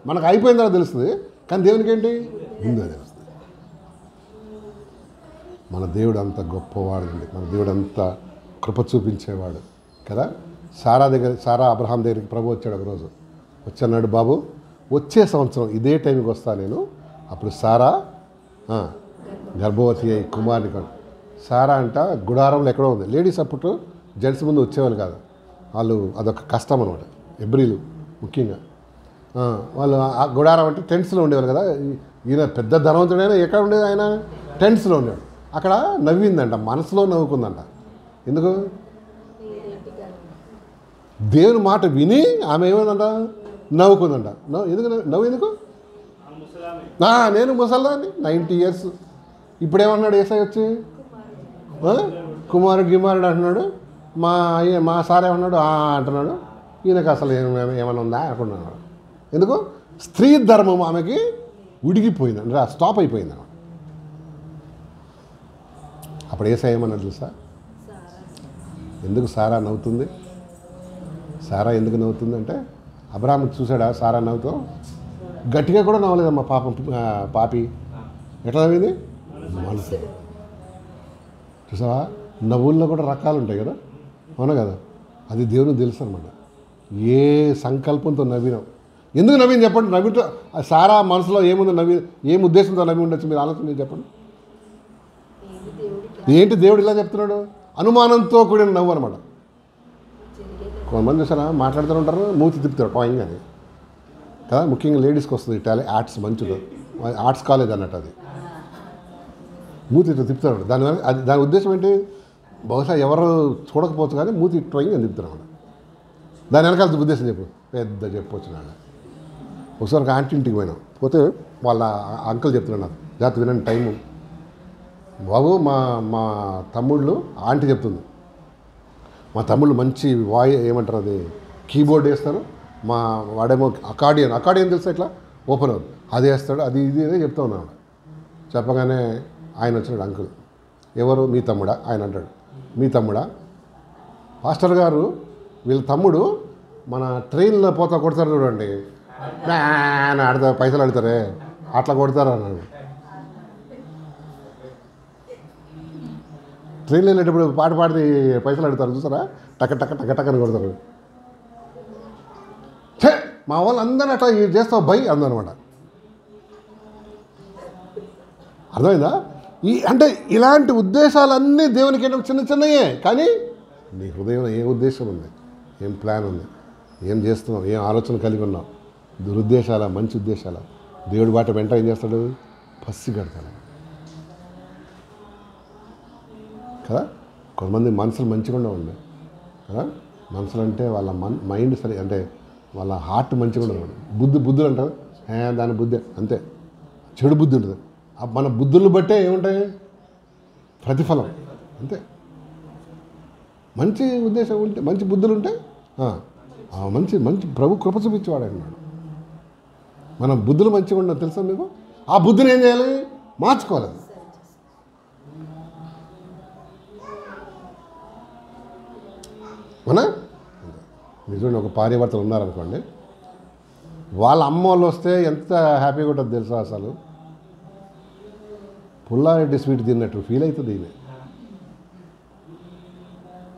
మనకు అయిపోయిన తర్వాత తెలుస్తుంది, కానీ దేవునికి ఏంటి ముందే తెలుస్తుంది. మన దేవుడు అంత గొప్పవాడు అండి, మన దేవుడు అంత కృప చూపించేవాడు కదా. సారా అబ్రహాం దగ్గరికి ప్రభు వచ్చాడు ఒకరోజు. వచ్చన్నాడు, బాబు వచ్చే సంవత్సరం ఇదే టైంకి వస్తా నేను. అప్పుడు సారా గర్భవతి అయి కుమారుని కాదు. సారా అంట గుడారంలో ఎక్కడో ఉంది. లేడీస్ అప్పుడు జెంట్స్ ముందు వచ్చేవాళ్ళు కాదు. వాళ్ళు అదొక కష్టం అనమాట. ఎబ్రిలు ముఖ్యంగా వాళ్ళు ఆ గుడారం అంటే టెంట్స్లో ఉండేవాళ్ళు కదా. ఈయన పెద్ద ధనవంతుడైనా ఎక్కడ ఉండేది? ఆయన టెంట్స్లో ఉండేవాడు. అక్కడ నవ్విందంట, మనసులో నవ్వుకుందంట. ఎందుకు? దేవుని మాట విని ఆమె ఏమైందంట, నవ్వుకుందంట. ఎందుకు? నేను ముసలాన్ని 90 years. ఇప్పుడేమన్నాడు ఏసై వచ్చి? కుమారుడు అంటున్నాడు. మా సార్ ఏమన్నాడు అంటున్నాడు. ఈయనకు అసలు ఏమైనా ఉందా అనుకున్నాడు. ఎందుకు? స్త్రీ ధర్మం ఆమెకి ఉడిగిపోయింది, అంటే స్టాప్ అయిపోయింది అన్నమాట. అప్పుడు ఏసై ఏమన్నాడు తెలుసా? ఎందుకు సారా నవ్వుతుంది? సారా ఎందుకు నవ్వుతుంది అంటే, అబ్రాహాం చూసాడా సారా నవ్వుతూ? గట్టిగా కూడా నవ్వలేదమ్మా పాపి. ఎట్లా నవ్వింది? మనసు. చూసావా, నవ్వుల్లో కూడా రకాలు ఉంటాయి కదా, అవునా కదా? అది దేవునికి తెలుసు అనమాట. ఏ సంకల్పంతో నవ్వినావు, ఎందుకు నవ్వింది చెప్పండి. నవ్వితో సారా మనసులో ఏముందో, ఏం ఉద్దేశంతో నవ్వి ఉండొచ్చు మీరు ఆలోచన చెప్పండి. ఏంటి దేవుడు ఇలా చెప్తున్నాడు? అనుమానంతో కూడిన నవ్వు అనమాట. కొంతమంది చూసారా మాట్లాడుతూ ఉంటారు, మూతి తిప్పుతారు టాయింగ్ అని కదా. ముఖ్యంగా లేడీస్కి వస్తుంది ఆర్ట్స్, మంచిగా ఆర్ట్స్ కాలేజ్ అన్నట్టు. అది మూతి ఇట్లా తిప్పుతాడు. దాని ఉద్దేశం ఏంటి? బహుశా ఎవరు చూడకపోవచ్చు కానీ మూతి టాయింగ్ అని తిప్పుతారు అన్నమాట. దాని వెనకాల ఉద్దేశం చెప్పు, పెద్ద చెప్పొచ్చు. నాన్న ఒకసారి ఒక ఆంటీ ఇంటికి పోతే వాళ్ళ అంకుల్ చెప్తున్నాడు నాకు, జాగ్రత్త వినండి టైము బాబు. మా తమ్ముళ్ళు, ఆంటీ చెప్తుంది, మా తమ్ముళ్ళు మంచి ఏమంటారు అది కీబోర్డ్ వేస్తారు, వాడేమో అకార్డియన్ తెలుసా, ఇట్లా ఓపెన్ అవుతుంది, అది వేస్తాడు, అది ఇది అదే చెప్తా ఉన్నాడు. చెప్పగానే ఆయన వచ్చాడు, అంకుల్ ఎవరు? మీ తమ్ముడా? ఆయన అంటాడు, మీ తమ్ముడా? మాస్టర్ గారు వీళ్ళ తమ్ముడు మన ట్రైన్లో పోతా కొడతారు చూడండి, ఆడతారు, పైసలు అడుగుతారే అట్లా కొడతారు అన్నాడు. ట్రైన్లో వెళ్ళేటప్పుడు పాడి పైసలు అడుగుతారు చూసారా, టక్క అని కొడతారు. ఛే, మా వాళ్ళు అందరూ అట్లా చేస్తావు బై అందనమాట. అర్థమైందా? అంటే ఇలాంటి ఉద్దేశాలన్నీ దేవునికి ఏంటో చిన్నయే, కానీ నీ హృదయంలో ఏ ఉద్దేశం ఉంది, ఏం ప్లాన్ ఉంది, ఏం చేస్తున్నావు, ఏం ఆలోచన కలిగి ఉన్నావు, దురుద్దేశాల మంచి ఉద్దేశాల, దేవుడి బాట వెంట ఏం చేస్తాడు? పసి కడతాడు కదా. కొంతమంది మనసులు మంచిగా ఉండవు కదా. మనుషులు అంటే వాళ్ళ మైండ్ సరి అంటే వాళ్ళ హార్ట్ మంచిగా ఉండదు. బుద్ధులు అంటారు, దాని బుద్ధి అంతే, చెడు బుద్ధి ఉంటుంది. మన బుద్ధులను బట్టే ఏముంటాయి ప్రతిఫలం, అంతే. మంచి ఉద్దేశం ఉంటే, మంచి బుద్ధులు ఉంటే మంచి మంచి ప్రభు కృప చూపించేవాడు అన్నాడు. మన బుద్ధులు మంచిగా ఉండదు తెలుసా మీకు? ఆ బుద్ధిని ఏం చేయాలి? మార్చుకోవాలి. అవునా? నిజంగా ఒక భార్యాభర్తలు ఉన్నారనుకోండి, వాళ్ళ అమ్మ వాళ్ళు వస్తే ఎంత హ్యాపీగా ఉంటుంది తెలుసా? అసలు పుల్లారెడ్డి స్వీట్ తిన్నట్టు ఫీల్ అవుతుంది ఈమె.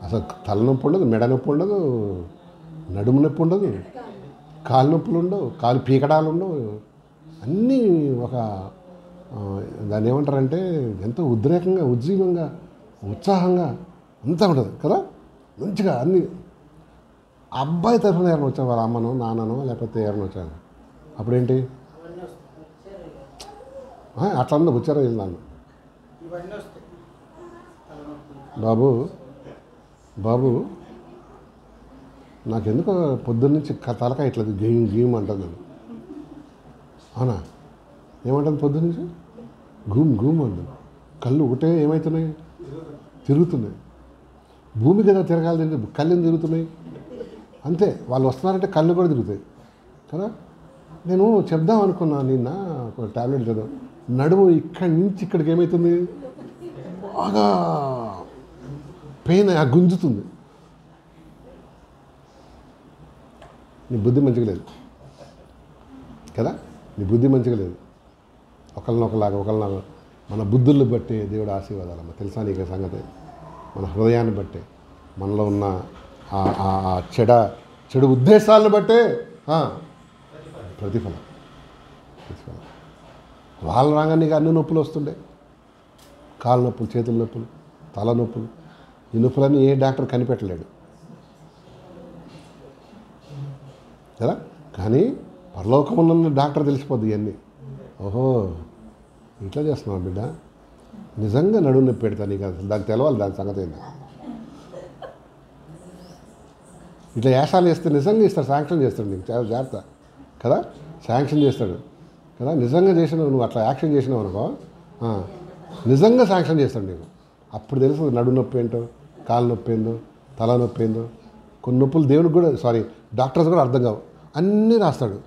అసలు తలనొప్పి ఉండదు, మెడ నొప్పి ఉండదు, నడుము నొప్పి ఉండదు, కాలు నొప్పులు ఉండవు, కాలు పీకడాలు ఉండవు. అన్నీ ఒక దాన్ని ఏమంటారంటే ఎంతో ఉద్రేకంగా, ఉజ్జీవంగా, ఉత్సాహంగా అంతా ఉంటుంది కదా. మంచిగా అన్నీ. అబ్బాయి తరఫున ఎవరైనా వచ్చారు, వాళ్ళ అమ్మనో నాన్ననో లేకపోతే ఎవరైనా వచ్చారు, అప్పుడేంటి అట్లా అందరూ వచ్చారో వెళ్ళాను, బాబు నాకెందుకు పొద్దున్నుంచి తలకాయ ఇట్లా గేమ్ గేమ్ అంటుంది. అవునా? ఏమంటుంది పొద్దున్నుంచి? గూమ్ అంటుంది. కళ్ళు ఒకటే ఏమవుతున్నాయి? తిరుగుతున్నాయి. భూమి కదా తిరగాలి, కళ్ళు తిరుగుతున్నాయి అంతే. వాళ్ళు వస్తున్నారంటే కళ్ళు కూడా తిరుగుతాయి కదా. నేను చెప్దాం అనుకున్నా నిన్న ఒక టాబ్లెట్ కదా, నడుము ఇక్కడి నుంచి ఇక్కడికి ఏమవుతుంది, బాగా పెయిన్ గుంజుతుంది. నీ బుద్ధి మంచిగా లేదు కదా, నీ బుద్ధి మంచిగా లేదు. ఒకళ్ళ మన బుద్ధులను బట్టి దేవుడు ఆశీర్వాదాలమ్మ, తెలుసా నీకు సంగతి? మన హృదయాన్ని బట్టే, మనలో ఉన్న చెడు ఉద్దేశాలను బట్టే ప్రతిఫలం. వాళ్ళ రాగా నీకు అన్ని నొప్పులు వస్తుండే, కాళ్ళ నొప్పులు, చేతుల నొప్పులు, తల నొప్పులు. ఈ నొప్పులన్నీ ఏ డాక్టర్ కనిపెట్టలేడు కదా. కానీ పరలోకమున్న డాక్టర్ తెలిసిపోద్ది ఇవన్నీ. ఓహో ఇట్లా చేస్తున్నావు బిడ్డ, నిజంగా నడుము నొప్పి పెడతా నీకు, అసలు దానికి తెలవాలి దాని సంగతి ఏంది. ఇట్లా యాసాలు వేస్తే నిజంగా ఇస్తాడు, శాంక్షన్ చేస్తాడు నీకు, చాలా జాగ్రత్త కదా. శాంక్షన్ చేస్తాడు కదా. నిజంగా చేసినావు నువ్వు, అట్లా యాక్షన్ చేసినావు అనుకో, నిజంగా శాంక్షన్ చేస్తాడు నీకు. అప్పుడు తెలుస్తుంది నడుము నొప్పి ఏంటో, కాలు నొప్పి ఏందో, తల నొప్పి ఏందో. కొన్ని నొప్పులు దేవునికి కూడా డాక్టర్స్ కూడా అర్థం కావు, అన్నీ రాస్తాడు.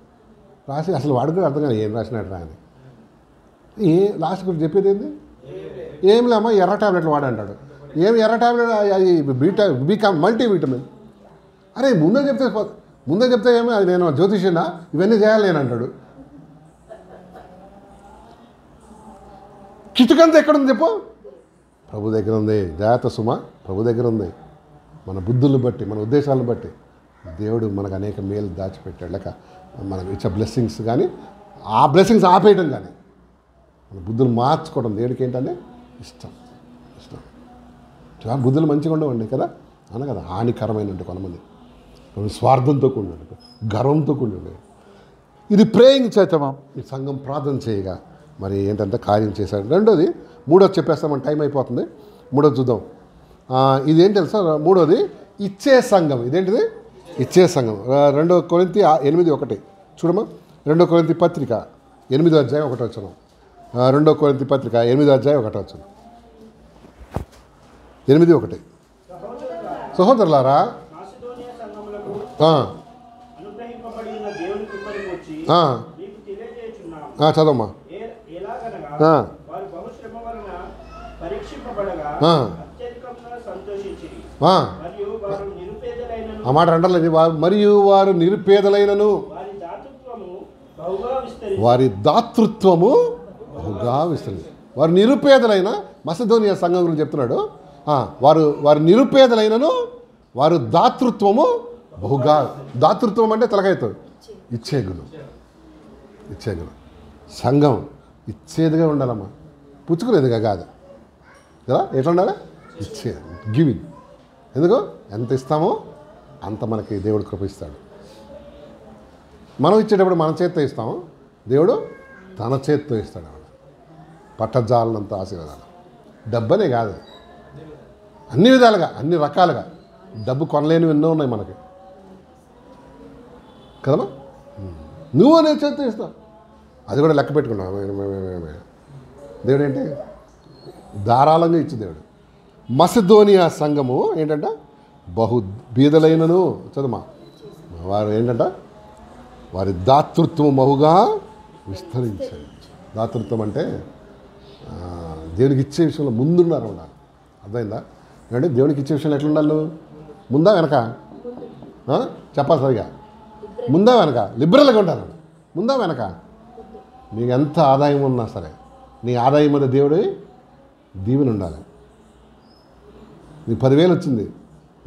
రాసి అసలు వాడికి కూడా అర్థం కాదు ఏం రాసినాడు రా అని. లాస్ట్ కూడా చెప్పేది ఏంది? ఏం లేమ్మా ఎర్ర ట్యాబ్లెట్లు వాడంటాడు. ఏం ఎర్ర ట్యాబ్లెట్? అది బీకామ్ మల్టీవిటమిన్. అరే ముందే చెప్తే ఏమో అది నేను జ్యోతిష్యనా, ఇవన్నీ చేయాలి నేను అంటాడు. కిటుకంతా ఎక్కడుంది చెప్పు? ప్రభు దగ్గర ఉంది. జాగ్రత్త సుమ, ప్రభు దగ్గర ఉంది. మన బుద్ధులను బట్టి, మన ఉద్దేశాలను బట్టి దేవుడు మనకు అనేక మేలు దాచిపెట్టాడు. లేక మనకు ఇచ్చే బ్లెస్సింగ్స్ కానీ, ఆ బ్లెస్సింగ్స్ ఆపేయడం కానీ, మన బుద్ధులు మార్చుకోవడం దేవుడికి ఏంటంటే ఇష్టం. బుద్ధులు మంచిగా ఉండవండి కదా, అన్న కదా. హానికరమైన కొంతమంది స్వార్థంతో కూడి, గర్వంతో కూడి. ఇది ప్రేయింగ్ చేద్దామా, ఈ సంఘం ప్రార్థన చేయగా మరి ఏంటంటే కార్యం చేశాడు. రెండోది, మూడోది చెప్పేస్తాం, మన టైం అయిపోతుంది. మూడోది చూద్దాం. ఇదేంటి తెలుసా? మూడోది ఇచ్చే సంఘం. ఇదేంటిది? ఇచ్చే సంఘం. 2 కొరింథీ 8:1 చూడమ్మా. 2 కొరింథీ పత్రిక 8వ అధ్యాయం 1వ వచనం. 2 కొరింథీ పత్రిక 8వ అధ్యాయం 1వ వచనం. 8:1. సహోదరులారా, చదవమ్మా. ఆ మాట అంటలేదు. మరియు వారు నిరుపేదలైనను వారి దాతృత్వము బహుగా విస్తరించింది. వారు నిరుపేదలైన, మసిదోనియా సంఘం గురించి చెప్తున్నాడు. వారు నిరుపేదలైనను వారు దాతృత్వము బహుగా. దాతృత్వం అంటే తలకాయతో ఇచ్చే గుణం. సంఘం ఇచ్చేదిగా ఉండాలమ్మా, పుచ్చుకునేదిగా కాదు కదా. ఎట్లా ఉండాలి? ఇచ్చేది, గివింగ్. ఎందుకు? ఎంత ఇస్తామో అంత మనకి దేవుడు కృపిస్తాడు. మనం ఇచ్చేటప్పుడు మన చేత్తో ఇస్తాము, దేవుడు తన చేత్తో ఇస్తాడు. పట్టజాలనంత ఆశీర్వాదాలు. డబ్బనే కాదు, అన్ని విధాలుగా, అన్ని రకాలుగా డబ్బు కొనలేనివి ఎన్నో ఉన్నాయి మనకి కదమ్మా. నువ్వు అనే చేత ఇస్తావు, అది కూడా లెక్క పెట్టుకున్నావు. దేవుడు ఏంటి ధారాళంగా ఇచ్చి దేవుడు. మసిదోనియా సంఘము ఏంటంట బహు బీదలైనను చదుమా వారు ఏంటంట వారి దాతృత్వం బహుగా విస్తరించారు. దాతృత్వం అంటే దేవునికి ఇచ్చే విషయంలో ముందున్నారు ఉండాలి. అర్థమైందా? అంటే దేవునికి ఇచ్చే విషయంలో ఎట్లుండాలి నువ్వు? ముందా వెనక? చెప్పాలి సరిగా. ముందా వెనక? లిబరల్గా ఉండాలి. ముందా వెనక? నీకు ఎంత ఆదాయం ఉన్నా సరే నీ ఆదాయం మీద దేవుడి దీవెన ఉండాలి. నీకు 10,000 వచ్చింది,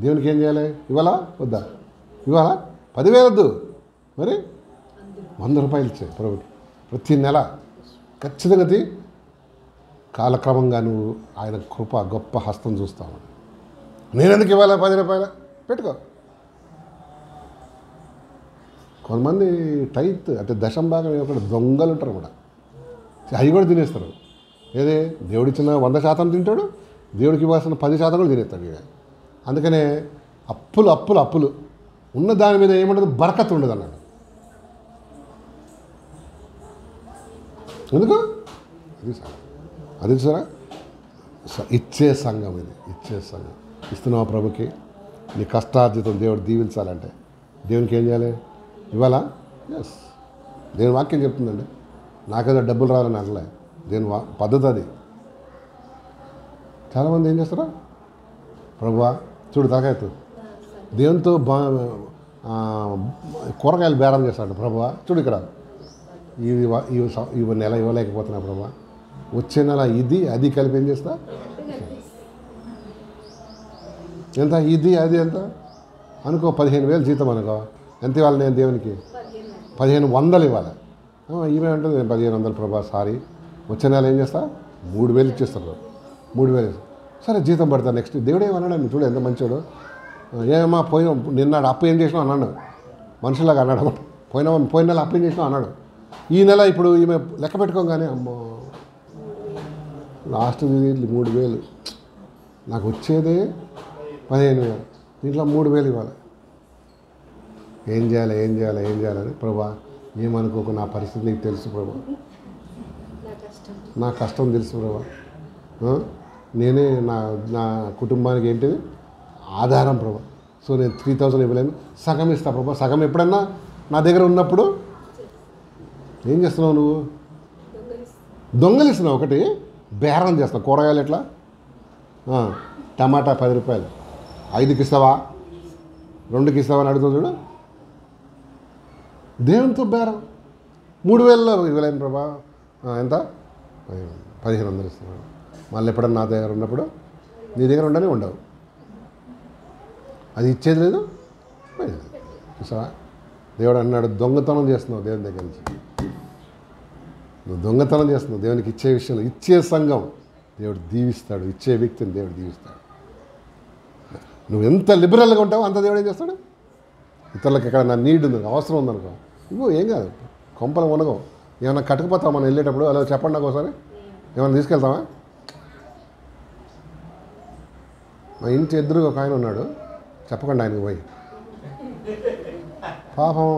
దేవునికి ఏం చేయాలి? ఇవ్వాలా వద్దా? ఇవ్వాలా? 10,000 వద్దు, మరి 100 రూపాయలు ఇచ్చాయి ప్రభుకి ప్రతి నెల. ఖచ్చితంగా కాలక్రమంగా నువ్వు ఆయన కృప గొప్ప హస్తం చూస్తావు. నేను ఎందుకు ఇవ్వాలా 10 రూపాయలు? పెట్టుకో. కొంతమంది టైత్ అంటే దశం భాగం ఇవ్వకుండా దొంగలు ఉంటారు కూడా, అవి కూడా తినేస్తారు. ఏదే దేవుడిచ్చిన 100% తింటాడు, దేవుడికి ఇవ్వాల్సిన 10% కూడా తినేస్తాడు. ఇక అందుకనే అప్పులు ఉన్న దాని మీద ఏముండదు, బరకత్ ఉండదు అన్నాడు. ఎందుకు? అది సరే ఇచ్చే సంఘం, ఇది ఇచ్చే సంఘం. ఇస్తున్నావు ప్రభుకి, నీ కష్టార్జితం దేవుడు దీవించాలంటే దేవునికి ఏం చేయాలి? ఇవాళ ఎస్ దేవుని వాక్యం చెప్తుందండి. నాకేదో డబ్బులు రావాలని అనలే, దేవుని పద్ధతి అది. చాలామంది ఏం చేస్తారా, ప్రభువా చూడు తలకాయతు దేవునితో కూరగాయలు బేరం చేస్తాడు. ప్రభువా చూడు ఇక్కడ ఈ నెల ఇవ్వలేకపోతున్నా ప్రభువా, వచ్చే నెల ఇది అది కలిపి ఏం చేస్తా, ఎంత ఇది అది ఎంత అనుకో, 15,000 జీతం అనుకో, ఎంత ఇవ్వాలి నేను దేవునికి? 1,500 ఇవ్వాలి. ఈమె ఉంటుంది 1,500 ప్రభా సారీ, వచ్చే నెల ఏం చేస్తా 3,000 ఇచ్చేస్తారు. 3,000 సరే జీతం పడతా నెక్స్ట్. దేవుడు ఏమన్నాడు? చూడు ఎంత మంచోడు. ఏమమ్మా నిన్నాడు అప్పు ఏం చేసినావు అన్నాడు, మనుషులాగా అన్నాడు అన్నమాట. పోయిన నెల అప్పు ఏం చేసినావు అన్నాడు. ఈ నెల ఇప్పుడు ఈమె లెక్క పెట్టుకోగానే అమ్మో లాస్ట్ 3,000, నాకు వచ్చేదే 15,000, దీంట్లో 3,000 ఇవ్వాలి. ఏం చేయాలని ప్రభా ఏమనుకోకు, నా పరిస్థితి నీకు తెలుసు ప్రభా, నా కష్టం తెలుసు ప్రభా, నేనే నా కుటుంబానికి ఏంటిది ఆధారం ప్రభా. సో నేను 3,000 ఇవ్వలేను, సగం ఇస్తా ప్రభా. సగం ఎప్పుడన్నా నా దగ్గర ఉన్నప్పుడు ఏం చేస్తున్నావు నువ్వు? దొంగలిస్తున్నావు. ఒకటి బేరం చేస్తావు. కూరగాయలు ఎట్లా, టమాటా 10 రూపాయలు, 5కి ఇస్తావా, 2కి ఇస్తావా అని అడుగుతావు చూడు. దేవునితో బేరం. 3,000 ఇవ్వలేను ప్రభా, ఎంత 1,500 ఇస్తున్నాడు. మళ్ళీ ఎప్పుడన్నా నా దగ్గర ఉన్నప్పుడు నీ దగ్గర ఉండవు, అది ఇచ్చేది లేదు. చూసావా, దేవుడు అన్నాడు దొంగతనం చేస్తున్నావు దేవుని దగ్గర నుంచి, నువ్వు దొంగతనం చేస్తున్నావు. దేవునికి ఇచ్చే విషయంలో ఇచ్చే సంఘం దేవుడు దీవిస్తాడు, ఇచ్చే వ్యక్తిని దేవుడు దీవిస్తాడు. నువ్వు ఎంత లిబరల్గా ఉంటావో అంత దేవుడు ఏం చేస్తాడు? ఇతరులకు ఎక్కడ నా నీడ్ ఉంది, అవసరం ఉందనుకో, ఇవ్వు, ఏం కాదు, కొంపలు ఉండగో. ఏమన్నా కట్టుకుపోతావు మనం వెళ్ళేటప్పుడు, అలా చెప్పండి నాకు ఒకసారి, ఏమన్నా తీసుకెళ్తావా? మా ఇంటి ఎదురుగా ఒక ఆయన ఉన్నాడు, చెప్పకండి ఆయనకు పోయి, పాపం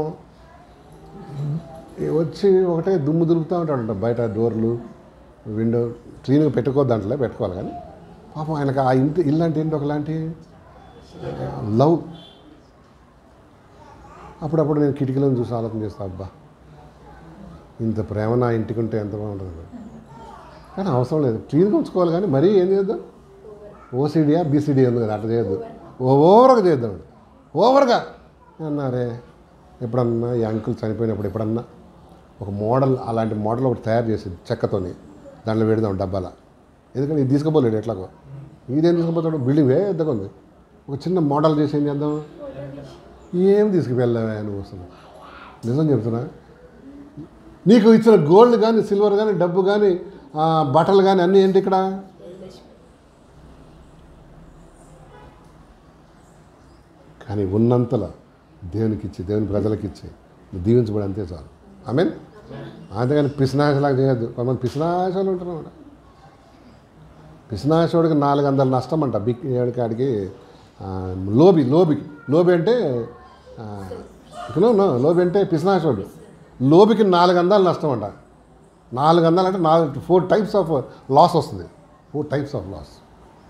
వచ్చి ఒకటే దుమ్ము దులుపుతూ ఉంటాడంట బయట, డోర్లు విండో క్లీన్గా పెట్టుకోవద్దు అంటలే, పెట్టుకోవాలి. కానీ పాపం ఆయనకు ఆ ఇల్లు అంటే ఏంటి, ఒకలాంటి లవ్. అప్పుడప్పుడు నేను కిటికీలను చూసి ఆలోచన చేస్తాను, అబ్బా ఇంత ప్రేమ నా ఇంటికి ఉంటే ఎంత బాగుంటుంది. కానీ అవసరం లేదు, క్లీన్గా ఉంచుకోవాలి. కానీ మరీ ఏం చేద్దాం, ఓసీడీయా బీసీడీ ఉంది కదా, అట్లా చేయొద్దు, ఓవర్గా చేద్దాం. ఓవర్గా అన్నారే. ఎప్పుడన్నా ఈ అంకుల్ చనిపోయినప్పుడు ఎప్పుడన్నా ఒక మోడల్, అలాంటి మోడల్ ఒకటి తయారు చేసింది చెక్కతోని, దాంట్లో పెడదాం డబ్బాల. ఎందుకంటే ఇది తీసుకుపోలేడు ఎట్లాగో, ఇదేం తీసుకుపోతాడు, బిల్డింగ్ పెద్దగా ఉంది, ఒక చిన్న మోడల్ చేసి ఏం చేద్దాం, ఏం తీసుకువెళ్ళావా నువ్వు అసలు? నిజం చెప్తున్నా, నీకు ఇచ్చిన గోల్డ్ కానీ సిల్వర్ కానీ డబ్బు కానీ బట్టలు కానీ అన్నీ ఏంటి ఇక్కడ? కానీ ఉన్నంతలో దేవునికి ఇచ్చి, దేవుని ప్రజలకు ఇచ్చి దీవించబడి అంతే చాలు. ఐ మీన్ అంతేగాని పిసినాశలాగా చేయొద్దు. కొంతమంది పిసినాశాలు ఉంటారు అన్నమాట. పిసినాశోడికి 400 నష్టం అంట, బిక్ ఏడికాడికి లోబి అంటే లోబి అంటే పిసినాశోడు. లోబికి 4 అందాలు నష్టం అంట. 4 అందాలు అంటే 4 టైప్స్ ఆఫ్ లాస్ వస్తుంది. 4 టైప్స్ ఆఫ్ లాస్.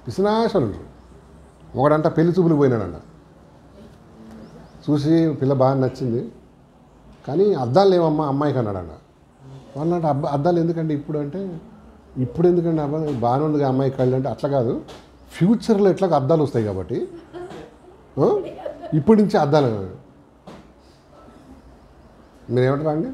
పిసినాశోడు అంటారు. ఒకడంట పెళ్లి చూపులు పోయినాడంట. చూసి పిల్ల బాగా నచ్చింది, కానీ అద్దాలు లేవమ్మా అమ్మాయికి అన్నాడంట. వాళ్ళంటే అద్దాలు ఎందుకండి ఇప్పుడు అంటే, ఇప్పుడు ఎందుకండి అబ్బాయి బాగానే ఉంది అమ్మాయి కళ్ళు అంటే, అట్లా కాదు, ఫ్యూచర్లో ఎట్లాగో అద్దాలు వస్తాయి కాబట్టి ఇప్పటి నుంచి అద్దాలు. మీరేమంటారా అండి?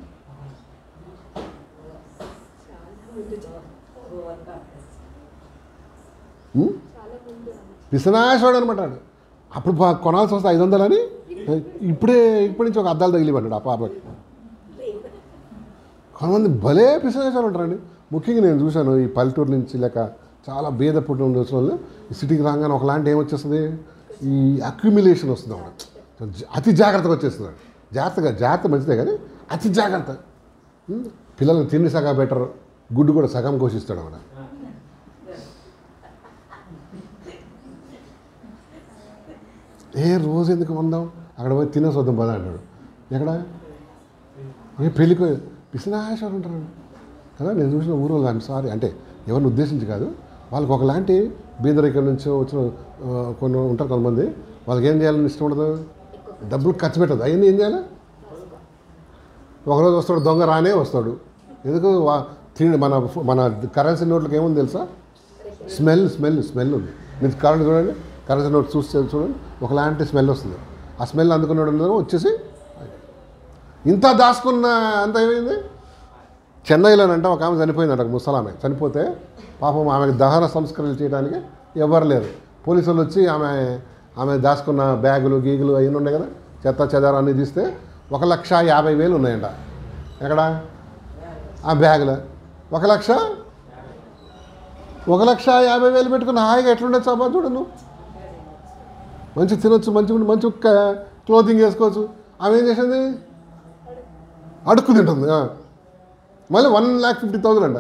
పిసనాశోడు అనమాట. అప్పుడు కొనాల్సి వస్తే 500 అని ఇప్పటి నుంచి ఒక అద్దాలు తగిలిపడ్డాడు ఆ పాపకి. కొంతమంది భలే పిసనాశోడు ఉంటారండి. ముఖ్యంగా నేను చూశాను ఈ పల్లెటూరు నుంచి లేక చాలా బీద పుట్టిన వచ్చిన వాళ్ళు ఈ సిటీకి రాగానే ఒకలాంటి ఏమొచ్చేస్తుంది, ఈ అక్యుమిలేషన్ వస్తుంది అన్నమాట. అతి జాగ్రత్తగా వచ్చేస్తుంది. జాగ్రత్త మంచిదే కానీ అతి జాగ్రత్త. పిల్లలు తిండి సగం బెటర్, గుడ్డు కూడా సగం కోసిస్తాడు అన్నమాట. రోజు ఎందుకు వందాం, అక్కడ పోయి తినేసి వద్దాం పద అంటాడు. ఎక్కడ పెళ్ళికి పిసినాశోడు ఉంటారు కదా. నేను చూసిన ఊరు సారీ అంటే ఎవరిని ఉద్దేశించి కాదు, వాళ్ళకి ఒకలాంటి బీదరికం నుంచి వచ్చిన కొన్ని ఉంటారు కొంతమంది. వాళ్ళకి ఏం చేయాలని ఇష్టం ఉండదు, డబ్బులు ఖర్చు పెట్టదు. అవన్నీ ఏం చేయాలి? ఒకరోజు వస్తాడు దొంగ రానే వస్తాడు. ఎందుకు మన కరెన్సీ నోట్లకు ఏముంది తెలుసా? స్మెల్ ఉంది. మీరు కరెంట్ చూడండి, కరెన్సీ నోట్ చూడండి, ఒకలాంటి స్మెల్ వస్తుంది. ఆ స్మెల్ అందుకున్నాడు వచ్చేసి ఇంత దాచుకున్న అంత ఏమైంది. చెన్నైలోనంట ఒక ఆమె చనిపోయిందంట, ఒక ముసలామె చనిపోతే పాపం ఆమెకు దహన సంస్కరణలు చేయడానికి ఎవరు లేరు. పోలీసులు వచ్చి ఆమె దాచుకున్న బ్యాగులు గీగులు అవన్నీ ఉన్నాయి కదా, చెత్త చెదారు అన్నీ తీస్తే 1,50,000 ఉన్నాయంట. ఎక్కడ? ఆ బ్యాగులో 1,50,000 పెట్టుకుని హాయిగా ఎట్లుండొచ్చు అబ్బా చూడు నువ్వు. మంచి తినొచ్చు, మంచి క్లోతింగ్ వేసుకోవచ్చు. ఆమె ఏం చేసింది? అడుక్కు తింటుంది. మళ్ళీ 1,50,000 అంట.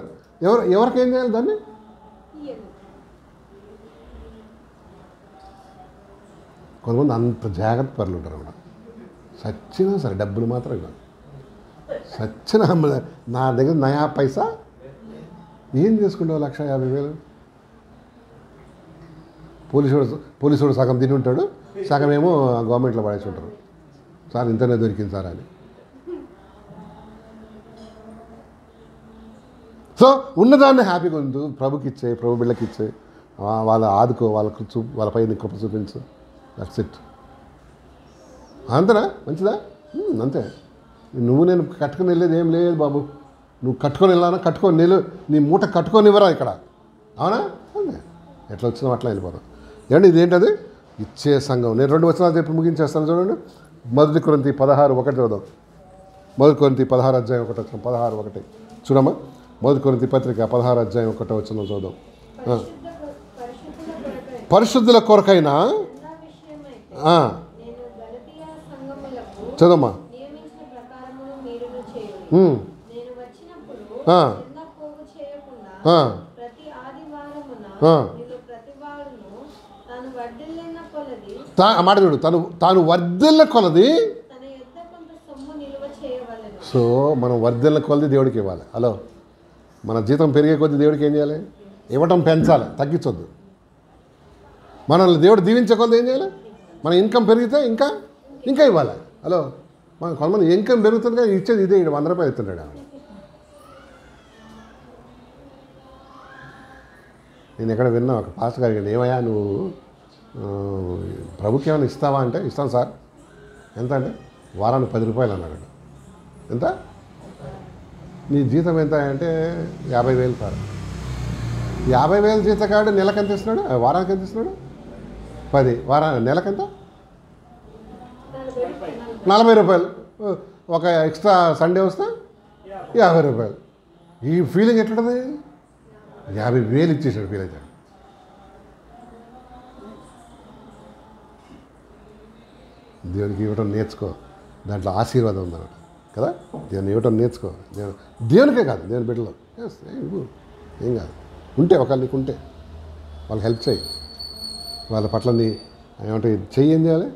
ఎవరికి ఏం చేయాలి దాన్ని? కొంతమంది అంత జాగ్రత్త పరులు ఉంటారు అన్నమాట. సచ్చినా సరే డబ్బులు మాత్రం కాదు, సచ్చిన నా దగ్గర నయా పైసా ఏం చేసుకుంటావు? 1,50,000. పోలీసుడు సగం తిని ఉంటాడు, సగం ఏమో గవర్నమెంట్లో పడేసి ఉంటారు. సార్ ఇంతనే దొరికింది సార్ అని. సో ఉన్నదాన్ని హ్యాపీగా ఉండు, ప్రభుకి ఇచ్చే, ప్రభు బిళ్ళకి ఇచ్చే, వాళ్ళ ఆదుకో, వాళ్ళపై నీ కృప చూపించు. That's it. అంతేనా? మంచిదా? అంతే. నువ్వు నేను కట్టుకొని వెళ్ళేది ఏం లేదు బాబు. నువ్వు కట్టుకొని వెళ్ళానా? కట్టుకొని నీ మూట కట్టుకొని ఇవ్వరా ఇక్కడ, అవునా? అంతే. ఎట్లా వచ్చినావు అట్లా వెళ్ళిపోతాం. ఏమండి ఇదేంటది? ఇచ్చే సంఘం. నేను 2 వచనాలు చెప్పి ముగించేస్తాను చూడండి. 1 కొరింథీ 16:1 చదువుదాం. 1 కొరింథీ 16:1 16:1 చూడమ్మా. 1 కొరింథీ పత్రిక 16:1 చదువుదాం. పరిశుద్ధుల కొరకైనా చదమ్మా. మాట చూడు, తాను వర్ధిల్ల కొలది. సో మనం వర్ధిల్ల కొలది దేవుడికి ఇవ్వాలి. హలో, మన జీతం పెరిగే కొద్దీ దేవుడికి ఏం చేయాలి? ఇవ్వటం పెంచాలి, తగ్గించొద్దు. మనల్ని దేవుడు దీవించే కొలది ఏం చేయాలి? మన ఇన్కమ్ పెరిగితే ఇంకా ఇవ్వాలి. హలో, మన కొంతమంది ఇన్కమ్ పెరుగుతుంది కానీ ఇచ్చేది ఇదే, 100 రూపాయలు ఇస్తున్నాడు. నేను ఎక్కడ విన్నా, ఒక పాస్టర్ గారికి, ఏమయ్యా నువ్వు ప్రభుకి ఏమైనా ఇస్తావా అంటే, ఇస్తాను సార్. ఎంత అంటే, వారానికి 10 రూపాయలు అన్నాడు. ఎంత? నీ జీతం ఎంత అంటే 50,000 సార్. 50,000 జీతకాడు నెలకు ఎంత ఇస్తున్నాడు? వారానికి ఎంత ఇస్తున్నాడు? 10. నెలకెంత? 40 రూపాయలు. ఒక ఎక్స్ట్రా సండే వస్తే 50 రూపాయలు. ఈ ఫీలింగ్ ఎట్లుంటుంది? 50,000 ఇచ్చేసాడు ఫీల్ అయితే. దేవునికి ఇవ్వటం నేర్చుకో, దాంట్లో ఆశీర్వాదం ఉందన్నమాట కదా. దేవుని ఇవ్వటం నేర్చుకో. దేవునికే కాదు, దేవుని బిడ్డలో ఏం కాదు. ఉంటే ఒకళ్ళు నీకు ఉంటే వాళ్ళకి హెల్ప్ చేయి, వాళ్ళ పట్ల నీ ఏమంటే చెయ్యి ఏం చేయాలి?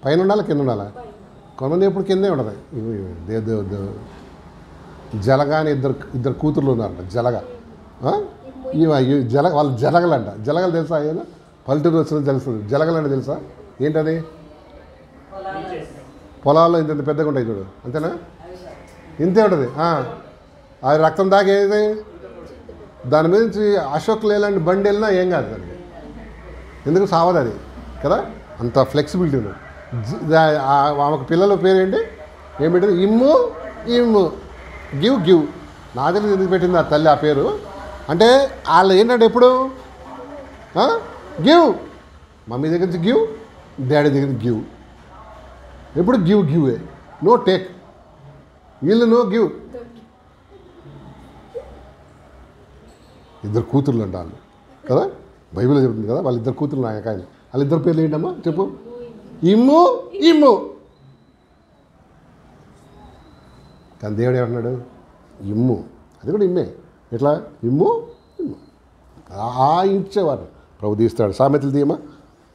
పైన ఉండాలి, కింద ఉండాలి? కొంతమంది ఎప్పుడు కిందే ఉండదు. జలగా అని ఇద్దరు కూతుర్లు ఉన్నారంట. జలగా వాళ్ళు జలగలంట. జలగలు తెలుసా? ఏదో పల్లెటూరు వచ్చిన తెలుస్తుంది. జలగలంటే తెలుసా? ఏంటది? పొలాల్లో ఇంత పెద్దగా ఉంటాయి చూడు, అంతేనా? ఇంతే ఉంటుంది. అది రక్తం దాకా ఏది దాని మీద నుంచి అశోక్ లేలాంటి బండి వెళ్ళినా ఏం కాదు దానికి. ఎందుకు సావదు అది కదా, అంత ఫ్లెక్సిబిలిటీ ఉంది. ఆమెకు పిల్లల పేరేంటి? ఏమిటి? ఇమ్ము ఇమ్ము గివ్. నా దగ్గర ఎందుకు పెట్టింది ఆ తల్లి ఆ పేరు అంటే వాళ్ళు ఏంటంటే ఎప్పుడు గివ్, మమ్మీ దగ్గర నుంచి గివ్, డాడీ దగ్గర నుంచి గివ్. ఎప్పుడు గివ్, నో టేక్. వీళ్ళు నో గివ్. ఇద్దరు కూతుర్లు అంట వాళ్ళు కదా, బైబిల్లో చెప్తుంది కదా. వాళ్ళిద్దరు కూతుర్లు నాయకాయలు. వాళ్ళిద్దరు పేర్లు ఏంటమ్మా చెప్పు? ఇమ్ము. కానీ దేవుడు ఏమంటున్నాడు? ఇమ్ము. అది కూడా ఇమ్మే. ఎట్లా? ఇమ్ము. ఇచ్చేవారు ప్రభు తీస్తాడు. సామెతలు తీయమా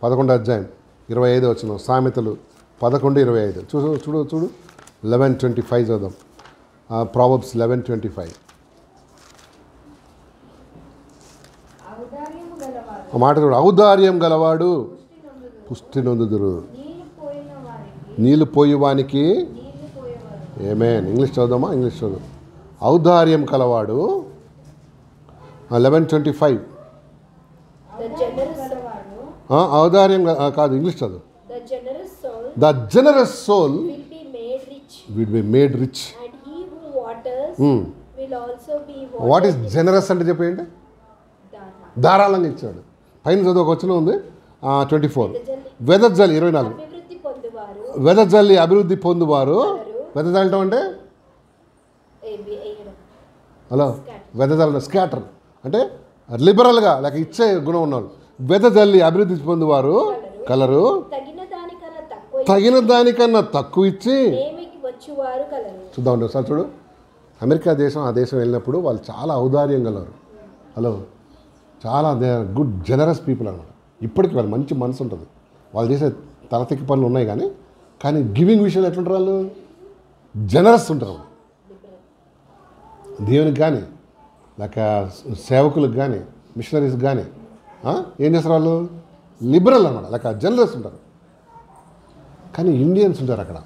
11వ అధ్యాయం 25 వచ్చిన సామెతలు 11:25 చూడు 11:25 చదుదాం. ప్రావర్బ్స్ 11:25. ఆ మాట చూడు. ఔదార్యం గలవాడు పుష్టి నొందుదురు, నీళ్ళు పోయేవానికి. ఏమేన్. ఇంగ్లీష్ చదువుదామా? ఇంగ్లీష్ చదువు. ఔదార్యం కలవాడు 11:25. ఔదార్యం కాదు, ఇంగ్లీష్ చదువు. The generous soul will be made rich. What is generous అంటే చెప్పేయండి? ధారాళంగా ఇచ్చాడు. పైన చదువు ఒక వచ్చిన ఉంది 24. వెదజల్లి 24. వెదజల్లి అభివృద్ధి పొందువారు. వెదజల్లటం అంటే హలో, వెదజల్లడం స్కాటర్ అంటే లిబరల్గా లేక ఇచ్చే గుణం ఉన్నవాళ్ళు. వెదజల్లి అభివృద్ధి పొందువారు కలరు, తగిన దానికన్నా తక్కువ ఇచ్చి. చూద్దామండి ఒకసారి చూడు. అమెరికా దేశం, ఆ దేశం వెళ్ళినప్పుడు వాళ్ళు చాలా ఔదార్యం గలరు. హలో, చాలా they are good generous people అన్నమాట. ఇప్పటికీ వాళ్ళు మంచి మనసు ఉంటుంది. వాళ్ళు చేసే తలతిక్కి పనులు ఉన్నాయి కానీ గివింగ్ విషయంలో ఎట్లుంటారు వాళ్ళు? జనరస్ ఉంటారు. దేవునికి కానీ లేక సేవకులకు కానీ మిషనరీస్కి కానీ ఏం చేస్తారు వాళ్ళు? లిబరల్ అన్నమాట, లేక జనరస్ ఉంటారు. కానీ ఇండియన్స్ ఉంటారు అక్కడ.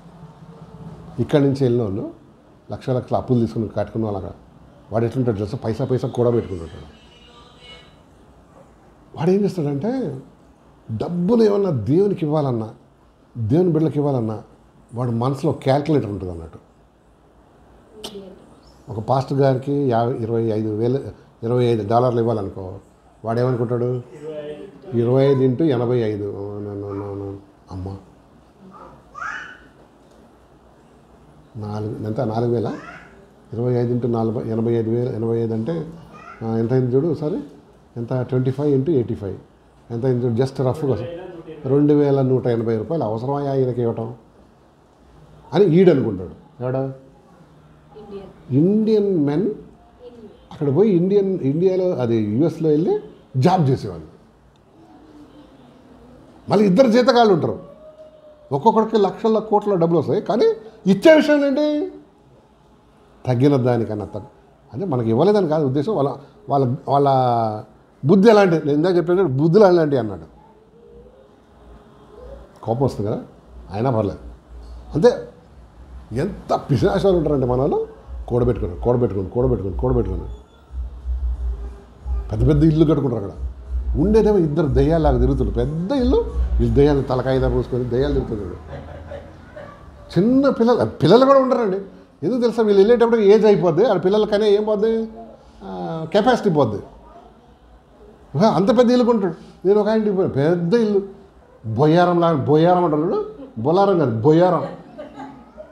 ఇక్కడి నుంచి వెళ్ళిన వాళ్ళు లక్షల అప్పులు తీసుకుని కట్టుకున్న వాళ్ళు అక్కడ. వాడు ఎట్లుంటాడు తెలుసా? పైసా కూడా పెట్టుకుంటాడు. వాడు ఏం చేస్తాడంటే డబ్బులు ఏమన్నా దేవునికి ఇవ్వాలన్నా, దేవుని బిడ్డలకు ఇవ్వాలన్నా వాడు మనసులో క్యాల్కులేటర్ ఉంటుంది అన్నట్టు. ఒక పాస్టర్ గారికి $25,000 ఇవ్వాలనుకో, వాడు ఏమనుకుంటాడు? 25 × 85. అమ్మ 4 ఎంత? 4,000. 25 × 4 85,000. 85 అంటే ఎంత అయింది చూడు ఒకసారి. ఎంత? 25 × 85 ఎంత అయింది చూడు. జస్ట్ రఫ్గా $2,180 అవసరమా ఆయనకి ఇవ్వటం అని ఈడు అనుకుంటాడు. ఎవడా? ఇండియన్ మెన్ అక్కడ పోయి ఇండియాలో అది యుఎస్లో వెళ్ళి జాబ్ చేసేవాళ్ళు. మళ్ళీ ఇద్దరు జీతగాళ్ళు ఉంటారు. ఒక్కొక్కడికి లక్షల కోట్ల డబ్బులు వస్తాయి. కానీ ఇచ్చే విషయం ఏంటి? తగ్గిన దానికన్నా అంటే మనకి ఇవ్వలేదని కాదు ఉద్దేశం. వాళ్ళ బుద్ధి ఎలాంటిది? నేను ఇందాక చెప్పిన బుద్ధులు అలాంటివి అన్నాడు. కోపం వస్తుంది కదా, అయినా పర్లేదు. అంతే. ఎంత పిశాచాలు ఉంటారంటే మన వాళ్ళు. కూడబెట్టుకుని పెద్ద ఇల్లు కట్టుకుంటారు. అక్కడ ఉండేదేమో ఇద్దరు దయ్యాలాగా తిరుగుతుంటారు. పెద్ద ఇల్లు, వీళ్ళు దయ్యాలు తలకాయిదా పోసుకొని దయ్యాలు తిరుగుతుంటారు. చిన్న పిల్లలు కూడా ఉండరండి. ఎందుకు తెలుసా? వీళ్ళు వెళ్ళేటప్పుడు ఏజ్ అయిపోద్ది. ఆ పిల్లలకనే ఏం పోద్ది? కెపాసిటీ పోద్ది. అంత పెద్ద ఇల్లు కొంటాడు. నేను ఒక ఇంటికి పోయాను, పెద్ద ఇల్లు, బొయ్యారం అంటారు. బొలారం కాదు, బొయ్యారం.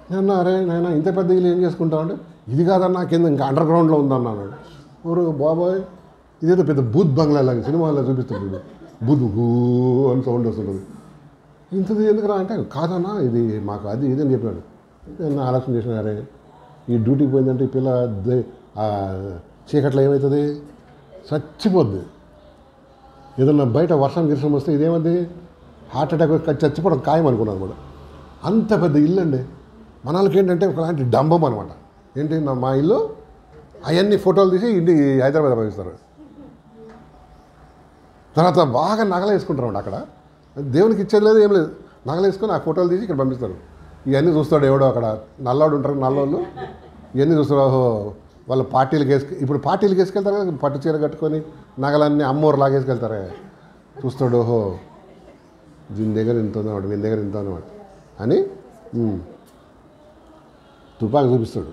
నేను అరే నేను ఇంత పెద్ద ఇల్లు ఏం చేసుకుంటావు అంటే, ఇది కాదన్నా కింద ఇంకా అండర్ గ్రౌండ్లో ఉందన్నాడు. ఓరు బాబాయ్, ఇదేదో పెద్ద బూత్ బంగ్లా లాగా సినిమాలో చూపిస్తుంది. బూత్ గూ అని సౌండ్ వస్తుంటుంది. ఇంతది ఎందుకురా అంటే, కాదన్నా ఇది మాకు అది ఇదని చెప్పాడు. నేను ఆలోచన చేసిన, అరే ఈ డ్యూటీకి పోయిందంటే ఈ పిల్ల చీకట్లో ఏమవుతుంది? చచ్చిపోద్ది. ఏదన్నా బయట వర్షం వస్తే ఇదేమద్ది? హార్ట్ అటాక్ చచ్చిపోవడం ఖాయం అనుకున్నాను అనమాట. అంత పెద్ద ఇల్లు అండి. మన వాళ్ళకి ఏంటంటే ఒకలాంటి డంబం అనమాట. ఏంటి మా ఇల్లు అవన్నీ ఫోటోలు తీసి ఇంటి హైదరాబాద్ పంపిస్తారు. తర్వాత బాగా నగలు వేసుకుంటారు అక్కడ. దేవునికి ఇచ్చేది లేదు, ఏం లేదు. నగలు వేసుకొని ఆ ఫోటోలు తీసి ఇక్కడ పంపిస్తారు. ఇవన్నీ చూస్తాడు ఎవడో అక్కడ నల్లోడు ఉంటారు, నల్లోళ్ళు ఇవన్నీ చూస్తారు. ఓహో వాళ్ళు పార్టీలకు ఇప్పుడు పార్టీలకు వేసుకెళ్తారు కదా, పట్టు చీర కట్టుకొని నగలన్నీ అమ్మోరు లాగేసుకెళ్తారే. చూస్తాడు ఓహో దీని దగ్గర ఇంత ఉన్నవాడు, వీని దగ్గర ఇంత ఉన్నవాడు అని తుపాకు చూపిస్తాడు.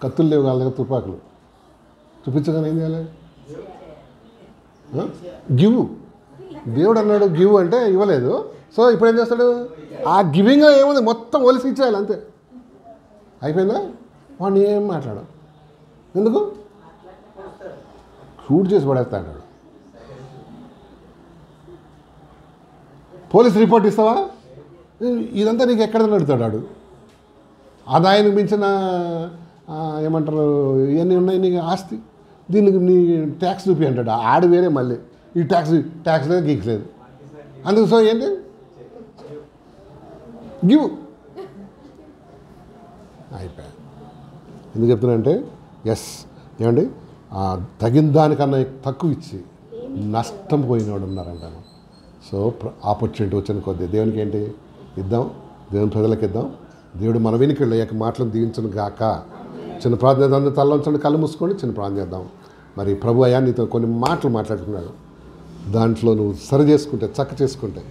కత్తులు లేవు వాళ్ళ దగ్గర, తుపాకులు చూపించగానే ఏం చేయాలి? గివ్. దేవుడు అన్నాడు గివ్ అంటే ఇవ్వలేదు. సో ఇప్పుడు ఏం చేస్తాడు? ఆ గివింగ్లో ఏముంది మొత్తం ఒలిసి ఇచ్చేయాలి అంతే. అయిపోయిందా? వాడిని ఏం మాట్లాడు, ఎందుకు షూట్ చేసి పడేస్తా అంటాడు. పోలీస్ రిపోర్ట్ ఇస్తావా? ఇదంతా నీకు ఎక్కడ నడుతాడు వాడు. ఆదాయానికి మించిన ఏమంటారు ఇవన్నీ ఉన్నాయి నీకు ఆస్తి, దీనికి నీ ట్యాక్స్ చూపి అంటాడు. ఆడు వేరే మళ్ళీ ఈ ట్యాక్స్ లేదు గీక్స్ లేదు. అందుకు సో ఏంటి గివ్. అయిపోయా. ఎందుకు చెప్తున్నా అంటే ఏమండి తగిన దానికన్నా తక్కువ ఇచ్చి నష్టం పోయినవాడు ఉన్నారంటాను. సో ఆపర్చునిటీ వచ్చిన కొద్దీ దేవునికి ఏంటి ఇద్దాం, దేవుని ప్రజలకు ఇద్దాం. దేవుడు మన వెనుకళ్ళు యొక్క మాటలను దీవించను గాక. చిన్న ప్రార్థన చేద్దాం. తల్లంచండి, కళ్ళు మూసుకోండి, చిన్న ప్రార్థన చేద్దాం. మరి ప్రభు అయ్యా నీతో కొన్ని మాటలు మాట్లాడుకున్నాడు. దాంట్లో నువ్వు సరి చేసుకుంటే, చక్క చేసుకుంటే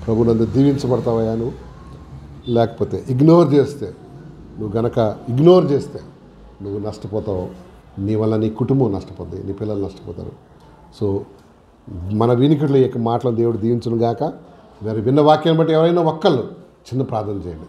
ప్రభు నన్ను దీవించబడతావయ్యా. నువ్వు లేకపోతే ఇగ్నోర్ చేస్తే, నువ్వు గనక ఇగ్నోర్ చేస్తే నువ్వు నష్టపోతావు. నీ వల్ల నీ కుటుంబం నష్టపోతుంది, నీ పిల్లలు నష్టపోతారు. సో మన వినికిడిలో యొక్క మాటలను దేవుడు దీవించును గాక. మరి విన్న వాక్యాన్ని బట్టి ఎవరైనా ఒక్కళ్ళు చిన్న ప్రార్థన చేయండి.